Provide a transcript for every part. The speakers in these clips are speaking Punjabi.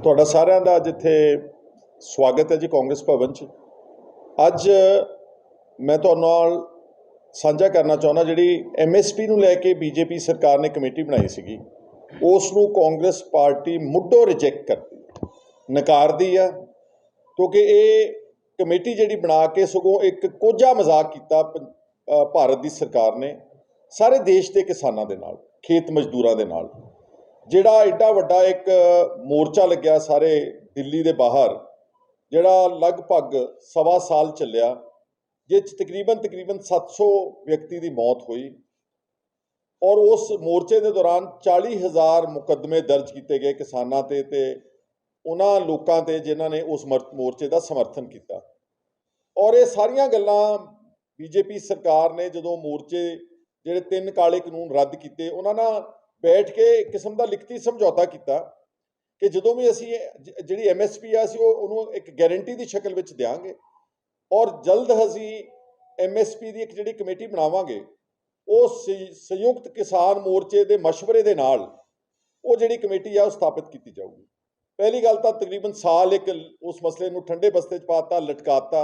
ਤੁਹਾਡਾ ਸਾਰਿਆਂ ਦਾ ਜਿੱਥੇ ਸਵਾਗਤ ਹੈ ਜੀ ਕਾਂਗਰਸ ਭਵਨ 'ਚ। ਅੱਜ ਮੈਂ ਤੁਹਾਡੇ ਨਾਲ ਸਾਂਝਾ ਕਰਨਾ ਚਾਹੁੰਦਾ ਜਿਹੜੀ MSP ਨੂੰ ਲੈ ਕੇ ਬੀਜੇਪੀ ਸਰਕਾਰ ਨੇ ਕਮੇਟੀ ਬਣਾਈ ਸੀਗੀ, ਉਸ ਨੂੰ ਕਾਂਗਰਸ ਪਾਰਟੀ ਮੁੱਢੋਂ ਰਿਜੈਕਟ ਕਰਦੀ, ਨਕਾਰਦੀ ਆ, ਕਿਉਂਕਿ ਇਹ ਕਮੇਟੀ ਜਿਹੜੀ ਬਣਾ ਕੇ ਸਗੋਂ ਇੱਕ ਕੋਝਾ ਮਜ਼ਾਕ ਕੀਤਾ ਭਾਰਤ ਦੀ ਸਰਕਾਰ ਨੇ ਸਾਰੇ ਦੇਸ਼ ਦੇ ਕਿਸਾਨਾਂ ਦੇ ਨਾਲ, ਖੇਤ ਮਜ਼ਦੂਰਾਂ ਦੇ ਨਾਲ। ਜਿਹੜਾ ਐਡਾ ਵੱਡਾ ਇੱਕ ਮੋਰਚਾ ਲੱਗਿਆ ਸਾਰੇ ਦਿੱਲੀ ਦੇ ਬਾਹਰ, ਜਿਹੜਾ ਲਗਭਗ ਸਵਾ ਸਾਲ ਚੱਲਿਆ, ਜਿਸ 'ਚ ਤਕਰੀਬਨ 700 ਵਿਅਕਤੀ ਦੀ ਮੌਤ ਹੋਈ, ਔਰ ਉਸ ਮੋਰਚੇ ਦੇ ਦੌਰਾਨ 40,000 ਮੁਕੱਦਮੇ ਦਰਜ ਕੀਤੇ ਗਏ ਕਿਸਾਨਾਂ ਤੇ ਉਹਨਾਂ ਲੋਕਾਂ ਤੇ ਜਿਨ੍ਹਾਂ ਨੇ ਉਸ ਮੋਰਚੇ ਦਾ ਸਮਰਥਨ ਕੀਤਾ। ਔਰ ਇਹ ਸਾਰੀਆਂ ਗੱਲਾਂ ਬੀਜੇਪੀ ਸਰਕਾਰ ਨੇ ਜਦੋਂ ਮੋਰਚੇ ਜਿਹੜੇ 3 ਕਾਲੇ ਕਾਨੂੰਨ ਰੱਦ ਕੀਤੇ, ਉਹਨਾਂ ਨਾਲ ਬੈਠ ਕੇ ਇੱਕ ਕਿਸਮ ਦਾ ਲਿਖਤੀ ਸਮਝੌਤਾ ਕੀਤਾ ਕਿ ਜਦੋਂ ਵੀ ਅਸੀਂ ਜਿਹੜੀ MSP ਆ ਅਸੀਂ ਉਹਨੂੰ ਇੱਕ ਗਾਰੰਟੀ ਦੀ ਸ਼ਕਲ ਵਿੱਚ ਦਿਆਂਗੇ, ਔਰ ਜਲਦ ਅਸੀਂ MSP ਦੀ ਇੱਕ ਜਿਹੜੀ ਕਮੇਟੀ ਬਣਾਵਾਂਗੇ, ਉਹ ਸੰਯੁਕਤ ਕਿਸਾਨ ਮੋਰਚੇ ਦੇ ਮਸ਼ਵਰੇ ਦੇ ਨਾਲ ਉਹ ਜਿਹੜੀ ਕਮੇਟੀ ਆ ਉਹ ਸਥਾਪਿਤ ਕੀਤੀ ਜਾਊਗੀ। ਪਹਿਲੀ ਗੱਲ ਤਾਂ ਤਕਰੀਬਨ ਸਾਲ ਇੱਕ ਉਸ ਮਸਲੇ ਨੂੰ ਠੰਡੇ ਬਸਤੇ 'ਚ ਪਾਤਾ, ਲਟਕਾਤਾ।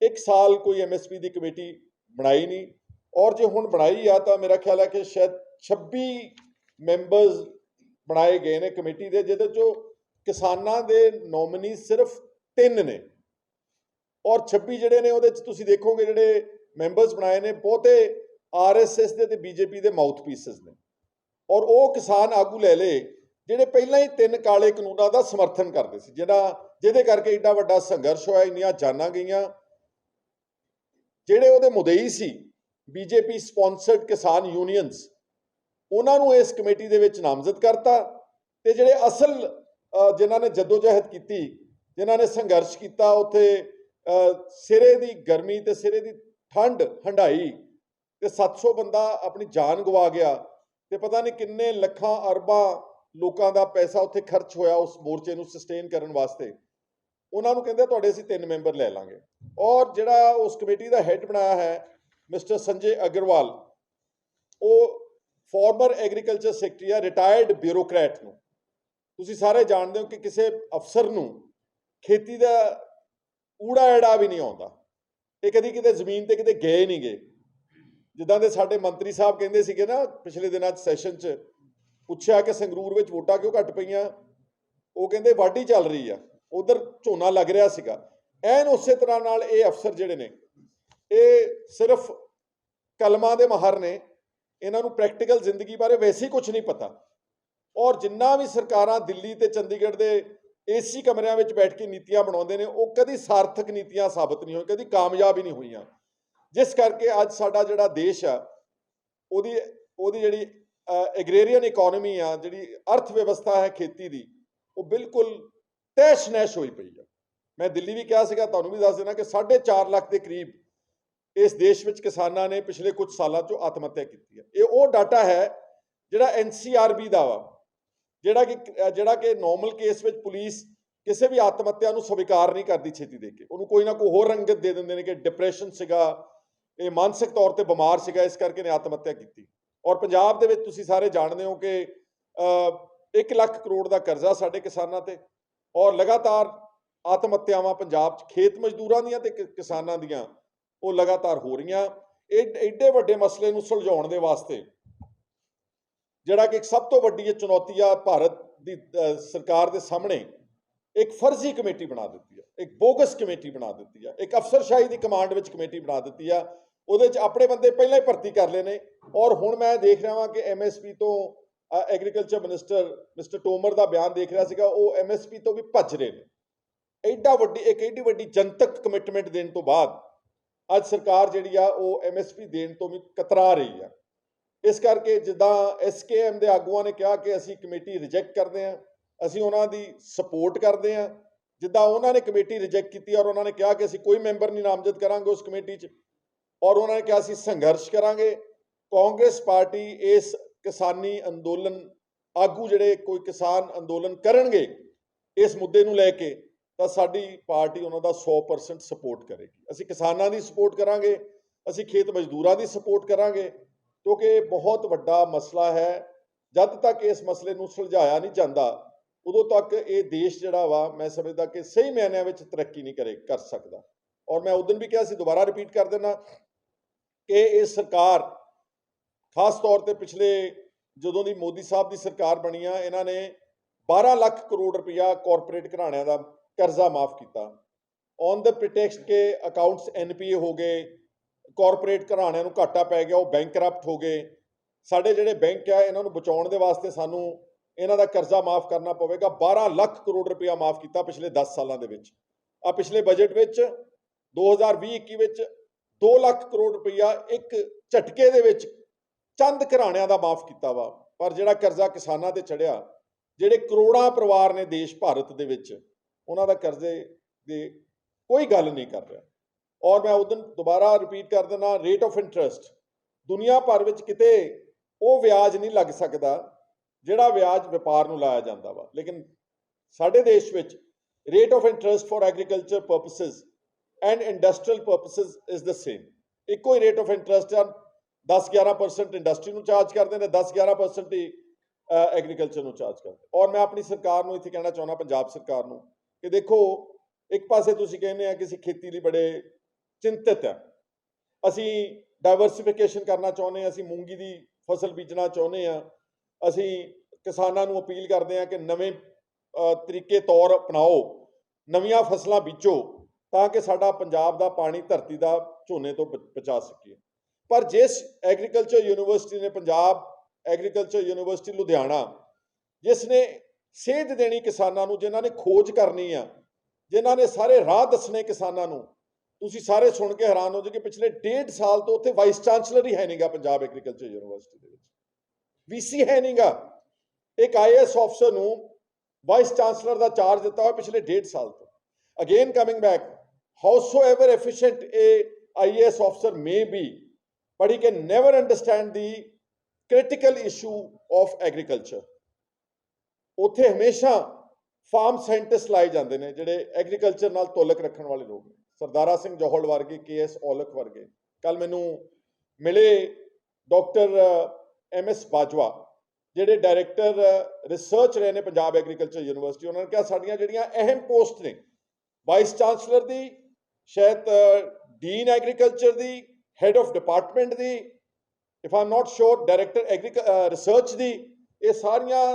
1 ਸਾਲ ਕੋਈ MSP ਦੀ ਕਮੇਟੀ ਬਣਾਈ ਨਹੀਂ, ਔਰ ਜੇ ਹੁਣ ਬਣਾਈ ਆ ਤਾਂ ਮੇਰਾ ਖਿਆਲ ਹੈ ਕਿ ਸ਼ਾਇਦ 26 ਮੈਂਬਰਸ ਬਣਾਏ ਗਏ ਨੇ ਕਮੇਟੀ ਦੇ, ਜਿਹਦੇ 'ਚੋਂ ਕਿਸਾਨਾਂ ਦੇ ਨੋਮੀਨੀ ਸਿਰਫ 3 ਨੇ, ਔਰ 26 ਜਿਹੜੇ ਨੇ ਉਹਦੇ 'ਚ ਤੁਸੀਂ ਦੇਖੋਗੇ ਜਿਹੜੇ ਮੈਂਬਰਸ ਬਣਾਏ ਨੇ ਬਹੁਤੇ RSS ਦੇ ਤੇ BJP ਦੇ ਮਾਊਥ ਪੀਸਸ ਨੇ, ਔਰ ਉਹ ਕਿਸਾਨ ਆਗੂ ਲੈ ਲਏ ਜਿਹੜੇ ਪਹਿਲਾਂ ਹੀ 3 ਕਾਲੇ ਕਾਨੂੰਨਾਂ ਦਾ ਸਮਰਥਨ ਕਰਦੇ ਸੀ, ਜਿਹਦੇ ਕਰਕੇ ਏਡਾ ਵੱਡਾ ਸੰਘਰਸ਼ ਹੋਇਆ, ਇੰਨੀਆਂ ਜਾਨਾਂ ਗਈਆਂ। ਜਿਹੜੇ ਉਹਦੇ ਮੁਦਈ ਸੀ BJP ਸਪਾਂਸਰਡ ਕਿਸਾਨ ਯੂਨੀਅਨਸ, ਉਹਨਾਂ ਨੂੰ ਇਸ ਕਮੇਟੀ ਦੇ ਵਿੱਚ ਨਾਮਜ਼ਦ ਕਰਤਾ, ਤੇ ਜਿਹੜੇ ਅਸਲ ਜਿਨ੍ਹਾਂ ਨੇ ਜਦੋਜਹਿਦ ਕੀਤੀ, ਜਿਨ੍ਹਾਂ ਨੇ ਸੰਘਰਸ਼ ਕੀਤਾ, ਉੱਥੇ ਸਿਰੇ ਦੀ ਗਰਮੀ ਤੇ ਸਿਰੇ ਦੀ ਠੰਡ ਹੰਢਾਈ ਤੇ 700 ਬੰਦਾ ਆਪਣੀ ਜਾਨ ਗਵਾ ਗਿਆ, ਤੇ ਪਤਾ ਨਹੀਂ ਕਿੰਨੇ ਲੱਖਾਂ ਅਰਬਾਂ ਲੋਕਾਂ ਦਾ ਪੈਸਾ ਉੱਥੇ ਖਰਚ ਹੋਇਆ ਉਸ ਮੋਰਚੇ ਨੂੰ ਸਸਟੇਨ ਕਰਨ ਵਾਸਤੇ। ਉਹਨਾਂ ਨੂੰ ਕਹਿੰਦੇ ਤੁਹਾਡੇ ਅਸੀਂ 3 ਮੈਂਬਰ ਲੈ ਲਾਂਗੇ। ਔਰ ਜਿਹੜਾ ਉਸ ਕਮੇਟੀ ਦਾ ਹੈੱਡ ਬਣਾਇਆ ਹੈ ਮਿਸਟਰ ਸੰਜੇ ਅਗਰਵਾਲ, ਉਹ ਫਾਰਮਰ ਐਗਰੀਕਲਚਰ ਸੈਕਟਰੀ ਆ, ਰਿਟਾਇਰਡ ਬਿਊਰੋਕਰੈਟ ਨੂੰ। ਤੁਸੀਂ ਸਾਰੇ ਜਾਣਦੇ ਹੋ ਕਿ ਕਿਸੇ ਅਫਸਰ ਨੂੰ ਖੇਤੀ ਦਾ ਊੜਾ ਐੜਾ ਵੀ ਨਹੀਂ ਆਉਂਦਾ, ਇਹ ਕਦੀ ਕਿਤੇ ਜ਼ਮੀਨ ਤੇ ਕਿਤੇ ਗਏ ਨਹੀਂ ਗਏ। ਜਿੱਦਾਂ ਦੇ ਸਾਡੇ ਮੰਤਰੀ ਸਾਹਿਬ ਕਹਿੰਦੇ ਸੀਗੇ ਨਾ ਪਿਛਲੇ ਦਿਨਾਂ 'ਚ ਸੈਸ਼ਨ 'ਚ, ਪੁੱਛਿਆ ਕਿ ਸੰਗਰੂਰ ਵਿੱਚ ਵੋਟਾਂ ਕਿਉਂ ਘੱਟ ਪਈਆਂ, ਉਹ ਕਹਿੰਦੇ ਵਾਢੀ ਚੱਲ ਰਹੀ ਆ, ਉਧਰ ਝੋਨਾ ਲੱਗ ਰਿਹਾ ਸੀਗਾ। ਐਨ ਉਸੇ ਤਰ੍ਹਾਂ ਨਾਲ ਇਹ ਅਫਸਰ ਜਿਹੜੇ ਨੇ ਇਹ ਸਿਰਫ ਕਲਮਾਂ ਦੇ ਮਾਹਰ ਨੇ, ਇਹਨਾਂ ਨੂੰ ਪ੍ਰੈਕਟੀਕਲ ਜ਼ਿੰਦਗੀ ਬਾਰੇ ਵੈਸੇ ਹੀ ਕੁਝ ਨਹੀਂ ਪਤਾ। ਔਰ ਜਿੰਨਾ ਵੀ ਸਰਕਾਰਾਂ ਦਿੱਲੀ ਤੇ ਚੰਡੀਗੜ੍ਹ ਦੇ AC ਕਮਰਿਆਂ ਵਿੱਚ ਬੈਠ ਕੇ ਨੀਤੀਆਂ ਬਣਾਉਂਦੇ ਨੇ, ਉਹ ਕਦੀ ਸਾਰਥਕ ਨੀਤੀਆਂ ਸਾਬਤ ਨਹੀਂ ਹੋਈਆਂ, ਕਦੀ ਕਾਮਯਾਬ ਹੀ ਨਹੀਂ ਹੋਈਆਂ। ਜਿਸ ਕਰਕੇ ਅੱਜ ਸਾਡਾ ਜਿਹੜਾ ਦੇਸ਼ ਆ ਉਹਦੀ ਜਿਹੜੀ ਐਗਰੇਰੀਅਨ ਇਕੋਨਮੀ ਆ, ਜਿਹੜੀ ਅਰਥ ਵਿਵਸਥਾ ਹੈ ਖੇਤੀ ਦੀ, ਉਹ ਬਿਲਕੁਲ ਤਹਿਸ਼ ਨਹਿਸ਼ ਹੋਈ ਪਈ ਆ। ਮੈਂ ਦਿੱਲੀ ਵੀ ਕਿਹਾ ਸੀਗਾ, ਤੁਹਾਨੂੰ ਵੀ ਦੱਸ ਦੇਣਾ ਕਿ 4.5 ਲੱਖ ਦੇ ਕਰੀਬ ਇਸ ਦੇਸ਼ ਵਿੱਚ ਕਿਸਾਨਾਂ ਨੇ ਪਿਛਲੇ ਕੁਝ ਸਾਲਾਂ 'ਚੋਂ ਆਤਮ ਹੱਤਿਆ ਕੀਤੀ ਹੈ। ਇਹ ਉਹ ਡਾਟਾ ਹੈ ਜਿਹੜਾ NCRB ਦਾ ਵਾ, ਜਿਹੜਾ ਕਿ ਨੋਰਮਲ ਕੇਸ ਵਿੱਚ ਪੁਲਿਸ ਕਿਸੇ ਵੀ ਆਤਮ ਹੱਤਿਆ ਨੂੰ ਸਵੀਕਾਰ ਨਹੀਂ ਕਰਦੀ ਛੇਤੀ ਦੇ ਕੇ, ਉਹਨੂੰ ਕੋਈ ਨਾ ਕੋਈ ਹੋਰ ਰੰਗਤ ਦੇ ਦਿੰਦੇ ਨੇ ਕਿ ਡਿਪਰੈਸ਼ਨ ਸੀਗਾ, ਇਹ ਮਾਨਸਿਕ ਤੌਰ ਤੇ ਬਿਮਾਰ ਸੀਗਾ, ਇਸ ਕਰਕੇ ਨੇ ਆਤਮ ਹੱਤਿਆ ਕੀਤੀ। ਔਰ ਪੰਜਾਬ ਦੇ ਵਿੱਚ ਤੁਸੀਂ ਸਾਰੇ ਜਾਣਦੇ ਹੋ ਕਿ 1 ਲੱਖ ਕਰੋੜ ਦਾ ਕਰਜ਼ਾ ਸਾਡੇ ਕਿਸਾਨਾਂ ਤੇ, ਔਰ ਲਗਾਤਾਰ ਆਤਮ ਹੱਤਿਆਵਾਂ ਪੰਜਾਬ 'ਚ ਖੇਤ ਮਜ਼ਦੂਰਾਂ ਦੀਆਂ ਤੇ ਕਿਸਾਨਾਂ ਦੀਆਂ ਉਹ ਲਗਾਤਾਰ ਹੋ ਰਹੀਆਂ। ਐਡੇ ਵੱਡੇ ਮਸਲੇ ਨੂੰ ਸੁਲਝਾਉਣ ਦੇ ਵਾਸਤੇ ਜਿਹੜਾ ਕਿ ਇੱਕ ਸਭ ਤੋਂ ਵੱਡੀ ਇਹ ਚੁਣੌਤੀ ਆ ਭਾਰਤ ਦੀ ਸਰਕਾਰ ਦੇ ਸਾਹਮਣੇ, ਇੱਕ ਫਰਜ਼ੀ ਕਮੇਟੀ ਬਣਾ ਦਿੱਤੀ ਆ, ਇੱਕ ਬੋਗਸ ਕਮੇਟੀ ਬਣਾ ਦਿੱਤੀ ਆ, ਇੱਕ ਅਫਸਰਸ਼ਾਹੀ ਦੀ ਕਮਾਂਡ ਵਿੱਚ ਕਮੇਟੀ ਬਣਾ ਦਿੱਤੀ ਆ। ਉਹਦੇ 'ਚ ਆਪਣੇ ਬੰਦੇ ਪਹਿਲਾਂ ਹੀ ਭਰਤੀ ਕਰ ਲਏ ਨੇ, ਔਰ ਹੁਣ ਮੈਂ ਦੇਖ ਰਿਹਾ ਹਾਂ ਕਿ MSP ਤੋਂ ਐਗਰੀਕਲਚਰ ਮਿਸਟਰ ਟੋਮਰ ਦਾ ਬਿਆਨ ਦੇਖ ਰਿਹਾ ਸੀਗਾ, ਉਹ MSP ਤੋਂ ਵੀ ਭੱਜ ਰਹੇ ਨੇ। ਐਡੀ ਵੱਡੀ ਜਨਤਕ ਕਮਿਟਮੈਂਟ ਦੇਣ ਤੋਂ ਬਾਅਦ ਅੱਜ ਸਰਕਾਰ ਜਿਹੜੀ ਆ ਉਹ MSP ਦੇਣ ਤੋਂ ਵੀ ਕਤਰਾ ਰਹੀ ਆ। ਇਸ ਕਰਕੇ ਜਿੱਦਾਂ SKM ਦੇ ਆਗੂਆਂ ਨੇ ਕਿਹਾ ਕਿ ਅਸੀਂ ਕਮੇਟੀ ਰਿਜੈਕਟ ਕਰਦੇ ਹਾਂ, ਅਸੀਂ ਉਹਨਾਂ ਦੀ ਸਪੋਰਟ ਕਰਦੇ ਹਾਂ, ਜਿੱਦਾਂ ਉਹਨਾਂ ਨੇ ਕਮੇਟੀ ਰਿਜੈਕਟ ਕੀਤੀ ਔਰ ਉਹਨਾਂ ਨੇ ਕਿਹਾ ਕਿ ਅਸੀਂ ਕੋਈ ਮੈਂਬਰ ਨਹੀਂ ਨਾਮਜ਼ਦ ਕਰਾਂਗੇ ਉਸ ਕਮੇਟੀ 'ਚ, ਔਰ ਉਹਨਾਂ ਨੇ ਕਿਹਾ ਅਸੀਂ ਸੰਘਰਸ਼ ਕਰਾਂਗੇ। ਕਾਂਗਰਸ ਪਾਰਟੀ ਇਸ ਕਿਸਾਨੀ ਅੰਦੋਲਨ ਆਗੂ ਜਿਹੜੇ ਕੋਈ ਕਿਸਾਨ ਅੰਦੋਲਨ ਕਰਨਗੇ ਇਸ ਮੁੱਦੇ ਨੂੰ ਲੈ ਕੇ, ਤਾਂ ਸਾਡੀ ਪਾਰਟੀ ਉਹਨਾਂ ਦਾ 100% ਸਪੋਰਟ ਕਰੇਗੀ। ਅਸੀਂ ਕਿਸਾਨਾਂ ਦੀ ਸਪੋਰਟ ਕਰਾਂਗੇ, ਅਸੀਂ ਖੇਤ ਮਜ਼ਦੂਰਾਂ ਦੀ ਸਪੋਰਟ ਕਰਾਂਗੇ, ਕਿਉਂਕਿ ਇਹ ਬਹੁਤ ਵੱਡਾ ਮਸਲਾ ਹੈ। ਜਦ ਤੱਕ ਇਸ ਮਸਲੇ ਨੂੰ ਸੁਲਝਾਇਆ ਨਹੀਂ ਜਾਂਦਾ, ਉਦੋਂ ਤੱਕ ਇਹ ਦੇਸ਼ ਜਿਹੜਾ ਵਾ ਮੈਂ ਸਮਝਦਾ ਕਿ ਸਹੀ ਮਾਇਨਿਆਂ ਵਿੱਚ ਤਰੱਕੀ ਨਹੀਂ ਕਰ ਸਕਦਾ। ਔਰ ਮੈਂ ਉਦੋਂ ਵੀ ਕਿਹਾ ਸੀ, ਦੁਬਾਰਾ ਰਿਪੀਟ ਕਰ ਦੇਣਾ ਕਿ ਇਹ ਸਰਕਾਰ ਖਾਸ ਤੌਰ ਤੇ ਪਿਛਲੇ ਜਦੋਂ ਦੀ ਮੋਦੀ ਸਾਹਿਬ ਦੀ ਸਰਕਾਰ ਬਣੀ ਆ, ਇਹਨਾਂ ਨੇ 12 ਲੱਖ ਕਰੋੜ ਰੁਪਇਆ ਕਾਰਪੋਰੇਟ ਘਰਾਣਿਆਂ ਦਾ ਕਰਜ਼ਾ ਮਾਫ ਕੀਤਾ ਔਨ ਦ ਪ੍ਰੀਟੈਕਸਟ ਕਿ ਅਕਾਊਂਟਸ NPA ਹੋ ਗਏ, ਕਾਰਪੋਰੇਟ ਘਰਾਣਿਆਂ ਨੂੰ ਘਾਟਾ ਪੈ ਗਿਆ, ਉਹ ਬੈਂਕਰਪਟ ਹੋ ਗਏ। ਸਾਡੇ ਜਿਹੜੇ ਬੈਂਕ ਆ ਇਹਨਾਂ ਨੂੰ ਬਚਾਉਣ ਦੇ ਵਾਸਤੇ ਸਾਨੂੰ ਇਹਨਾਂ ਦਾ ਕਰਜ਼ਾ ਮਾਫ ਕਰਨਾ ਪਵੇਗਾ। 12 ਲੱਖ ਕਰੋੜ ਰੁਪਇਆ ਮਾਫ ਕੀਤਾ ਪਿਛਲੇ 10 ਸਾਲਾਂ ਦੇ ਵਿੱਚ। ਆ ਪਿਛਲੇ ਬਜਟ ਵਿੱਚ 2020-21 ਵਿੱਚ 2 ਲੱਖ ਕਰੋੜ ਰੁਪਇਆ ਇੱਕ ਝਟਕੇ ਦੇ ਵਿੱਚ ਚੰਦ ਘਰਾਣਿਆਂ ਦਾ ਮਾਫ ਕੀਤਾ ਵਾ। ਪਰ ਜਿਹੜਾ ਕਰਜ਼ਾ ਕਿਸਾਨਾਂ ਤੇ ਚੜਿਆ, ਜਿਹੜੇ ਕਰੋੜਾਂ ਪਰਿਵਾਰ ਨੇ ਦੇਸ਼ ਭਾਰਤ ਦੇ ਵਿੱਚ, ਉਹਨਾਂ ਦਾ ਕਰਜ਼ੇ ਦੀ ਕੋਈ ਗੱਲ ਨਹੀਂ ਕਰ ਰਿਹਾ। ਔਰ ਮੈਂ ਉਦੋਂ ਦੁਬਾਰਾ ਰਿਪੀਟ ਕਰ ਦਿੰਦਾ, ਰੇਟ ਆਫ ਇੰਟਰਸਟ ਦੁਨੀਆ ਭਰ ਵਿੱਚ ਕਿਤੇ ਉਹ ਵਿਆਜ ਨਹੀਂ ਲੱਗ ਸਕਦਾ ਜਿਹੜਾ ਵਿਆਜ ਵਪਾਰ ਨੂੰ ਲਾਇਆ ਜਾਂਦਾ ਵਾ। ਲੇਕਿਨ ਸਾਡੇ ਦੇਸ਼ ਵਿੱਚ rate of interest for agriculture purposes and industrial purposes is the same. ਇੱਕੋ ਹੀ ਰੇਟ ਆਫ ਇੰਟਰਸਟ ਆ, 10-11% ਇੰਡਸਟਰੀ ਨੂੰ ਚਾਰਜ ਕਰਦੇ ਨੇ, 10-11% ਹੀ ਐਗਰੀਕਲਚਰ ਨੂੰ ਚਾਰਜ ਕਰਦੇ। ਔਰ ਮੈਂ ਆਪਣੀ ਸਰਕਾਰ ਨੂੰ ਇੱਥੇ ਕਹਿਣਾ ਚਾਹੁੰਦਾ, ਪੰਜਾਬ ਸਰਕਾਰ ਨੂੰ, ਕਿ ਦੇਖੋ ਇੱਕ ਪਾਸੇ ਤੁਸੀਂ ਕਹਿੰਦੇ ਆ ਕਿ ਅਸੀਂ ਖੇਤੀ ਲਈ ਬੜੇ ਚਿੰਤਿਤ ਆ, ਅਸੀਂ ਡਾਇਵਰਸੀਫਿਕੇਸ਼ਨ ਕਰਨਾ ਚਾਹੁੰਦੇ ਹਾਂ, ਅਸੀਂ ਮੂੰਗੀ ਦੀ ਫਸਲ ਬੀਜਣਾ ਚਾਹੁੰਦੇ ਹਾਂ, ਅਸੀਂ ਕਿਸਾਨਾਂ ਨੂੰ ਅਪੀਲ ਕਰਦੇ ਹਾਂ ਕਿ ਨਵੇਂ ਤਰੀਕੇ ਤੌਰ ਅਪਣਾਓ, ਨਵੀਆਂ ਫਸਲਾਂ ਬੀਜੋ ਤਾਂ ਕਿ ਸਾਡਾ ਪੰਜਾਬ ਦਾ ਪਾਣੀ ਧਰਤੀ ਦਾ ਝੋਨੇ ਤੋਂ ਬਚਾ ਸਕੀਏ। ਪਰ ਜਿਸ ਐਗਰੀਕਲਚਰ ਯੂਨੀਵਰਸਿਟੀ ਨੇ, ਪੰਜਾਬ ਐਗਰੀਕਲਚਰ ਯੂਨੀਵਰਸਿਟੀ ਲੁਧਿਆਣਾ, ਜਿਸ ਨੇ ਸੇਧ ਦੇਣੀ ਕਿਸਾਨਾਂ ਨੂੰ, ਜਿਨ੍ਹਾਂ ਨੇ ਖੋਜ ਕਰਨੀ ਆ, ਜਿਨ੍ਹਾਂ ਨੇ ਸਾਰੇ ਰਾਹ ਦੱਸਣੇ ਕਿਸਾਨਾਂ ਨੂੰ, ਤੁਸੀਂ ਸਾਰੇ ਸੁਣ ਕੇ ਹੈਰਾਨ ਹੋ ਜਾਓਗੇ, ਪਿਛਲੇ 1.5 ਸਾਲ ਤੋਂ ਉੱਥੇ ਵਾਈਸ ਚਾਂਸਲਰ ਹੀ ਹੈ ਨਹੀਂਗਾ ਪੰਜਾਬ ਐਗਰੀਕਲਚਰ ਯੂਨੀਵਰਸਿਟੀ ਦੇ ਵਿੱਚ, VC ਹੈ ਨਹੀਂਗਾ। ਇੱਕ IAS ਅਫਸਰ ਨੂੰ ਵਾਈਸ ਚਾਂਸਲਰ ਦਾ ਚਾਰਜ ਦਿੱਤਾ ਹੋਇਆ ਪਿਛਲੇ 1.5 ਸਾਲ ਤੋਂ। Again coming back, howsoever efficient a IAS officer may be, but he can never understand the critical issue of agriculture। ਉੱਥੇ ਹਮੇਸ਼ਾ ਫਾਰਮ ਸਾਇੰਟਿਸਟ ਲਾਏ ਜਾਂਦੇ ਨੇ ਜਿਹੜੇ ਐਗਰੀਕਲਚਰ ਨਾਲ ਤਾਲੁਕ ਰੱਖਣ ਵਾਲੇ ਲੋਕ ਨੇ, ਸਰਦਾਰਾ ਸਿੰਘ ਜੋਹਲ ਵਰਗੇ, KS ਔਲਖ ਵਰਗੇ। ਕੱਲ ਮੈਨੂੰ ਮਿਲੇ ਡਾਕਟਰ MS ਬਾਜਵਾ, ਜਿਹੜੇ ਡਾਇਰੈਕਟਰ ਰਿਸਰਚ ਰਹੇ ਨੇ ਪੰਜਾਬ ਐਗਰੀਕਲਚਰ ਯੂਨੀਵਰਸਿਟੀ। ਉਹਨਾਂ ਨੇ ਕਿਹਾ ਸਾਡੀਆਂ ਜਿਹੜੀਆਂ ਅਹਿਮ ਪੋਸਟ ਨੇ, ਵਾਈਸ ਚਾਂਸਲਰ ਦੀ, ਸ਼ਾਇਦ dean agriculture the, head of department the, if I am not sure director research ਦੀ, ਇਹ ਸਾਰੀਆਂ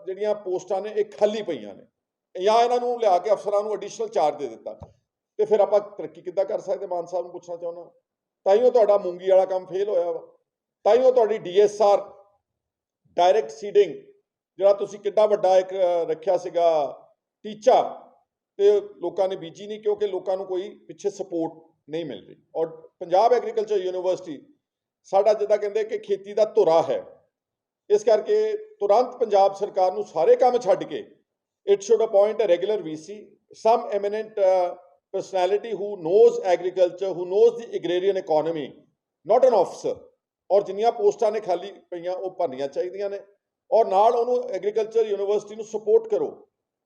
ਜਿਹੜੀਆਂ ਪੋਸਟਾਂ ਨੇ ਇਹ ਖਾਲੀ ਪਈਆਂ ਨੇ, ਜਾਂ ਇਹਨਾਂ ਨੂੰ ਲਿਆ ਕੇ ਅਫਸਰਾਂ ਨੂੰ ਐਡੀਸ਼ਨਲ ਚਾਰਜ ਦੇ ਦਿੱਤਾ। ਤੇ ਫਿਰ ਆਪਾਂ ਤਰੱਕੀ ਕਿੱਦਾਂ ਕਰ ਸਕਦੇ? ਮਾਨ ਸਾਹਿਬ ਨੂੰ ਪੁੱਛਣਾ ਚਾਹੁੰਦਾ। ਤਾਈਓ ਤੁਹਾਡਾ ਮੂੰਗੀ ਵਾਲਾ ਕੰਮ ਫੇਲ ਹੋਇਆ ਵਾ, ਤਾਈਓ ਤੁਹਾਡੀ DSR ਡਾਇਰੈਕਟ ਸੀਡਿੰਗ, ਜਿਹੜਾ ਤੁਸੀਂ ਕਿੱਡਾ ਵੱਡਾ ਇੱਕ ਰੱਖਿਆ ਸੀਗਾ ਟੀਚਾ, ਤੇ ਲੋਕਾਂ ਨੇ ਬੀਜੀ ਨਹੀਂ, ਕਿਉਂਕਿ ਲੋਕਾਂ ਨੂੰ ਕੋਈ ਪਿੱਛੇ ਸਪੋਰਟ ਨਹੀਂ ਮਿਲ ਰਹੀ। ਔਰ ਪੰਜਾਬ ਐਗਰੀਕਲਚਰ ਯੂਨੀਵਰਸਿਟੀ ਸਾਡਾ ਜਿੱਦਾਂ ਕਹਿੰਦੇ ਕਿ ਖੇਤੀ ਦਾ ਧੁਰਾ ਹੈ, ਇਸ ਕਰਕੇ ਤੁਰੰਤ ਪੰਜਾਬ ਸਰਕਾਰ ਨੂੰ ਸਾਰੇ ਕੰਮ ਛੱਡ ਕੇ it should appoint a regular VC, some eminent personality who knows agriculture, who knows the agrarian economy, not an officer। ਔਰ ਜਿੰਨੀਆਂ ਪੋਸਟਾਂ ਨੇ ਖਾਲੀ ਪਈਆਂ ਉਹ ਭਰਨੀਆਂ ਚਾਹੀਦੀਆਂ ਨੇ। ਔਰ ਨਾਲ ਉਹਨੂੰ ਐਗਰੀਕਲਚਰ ਯੂਨੀਵਰਸਿਟੀ ਨੂੰ ਸਪੋਰਟ ਕਰੋ,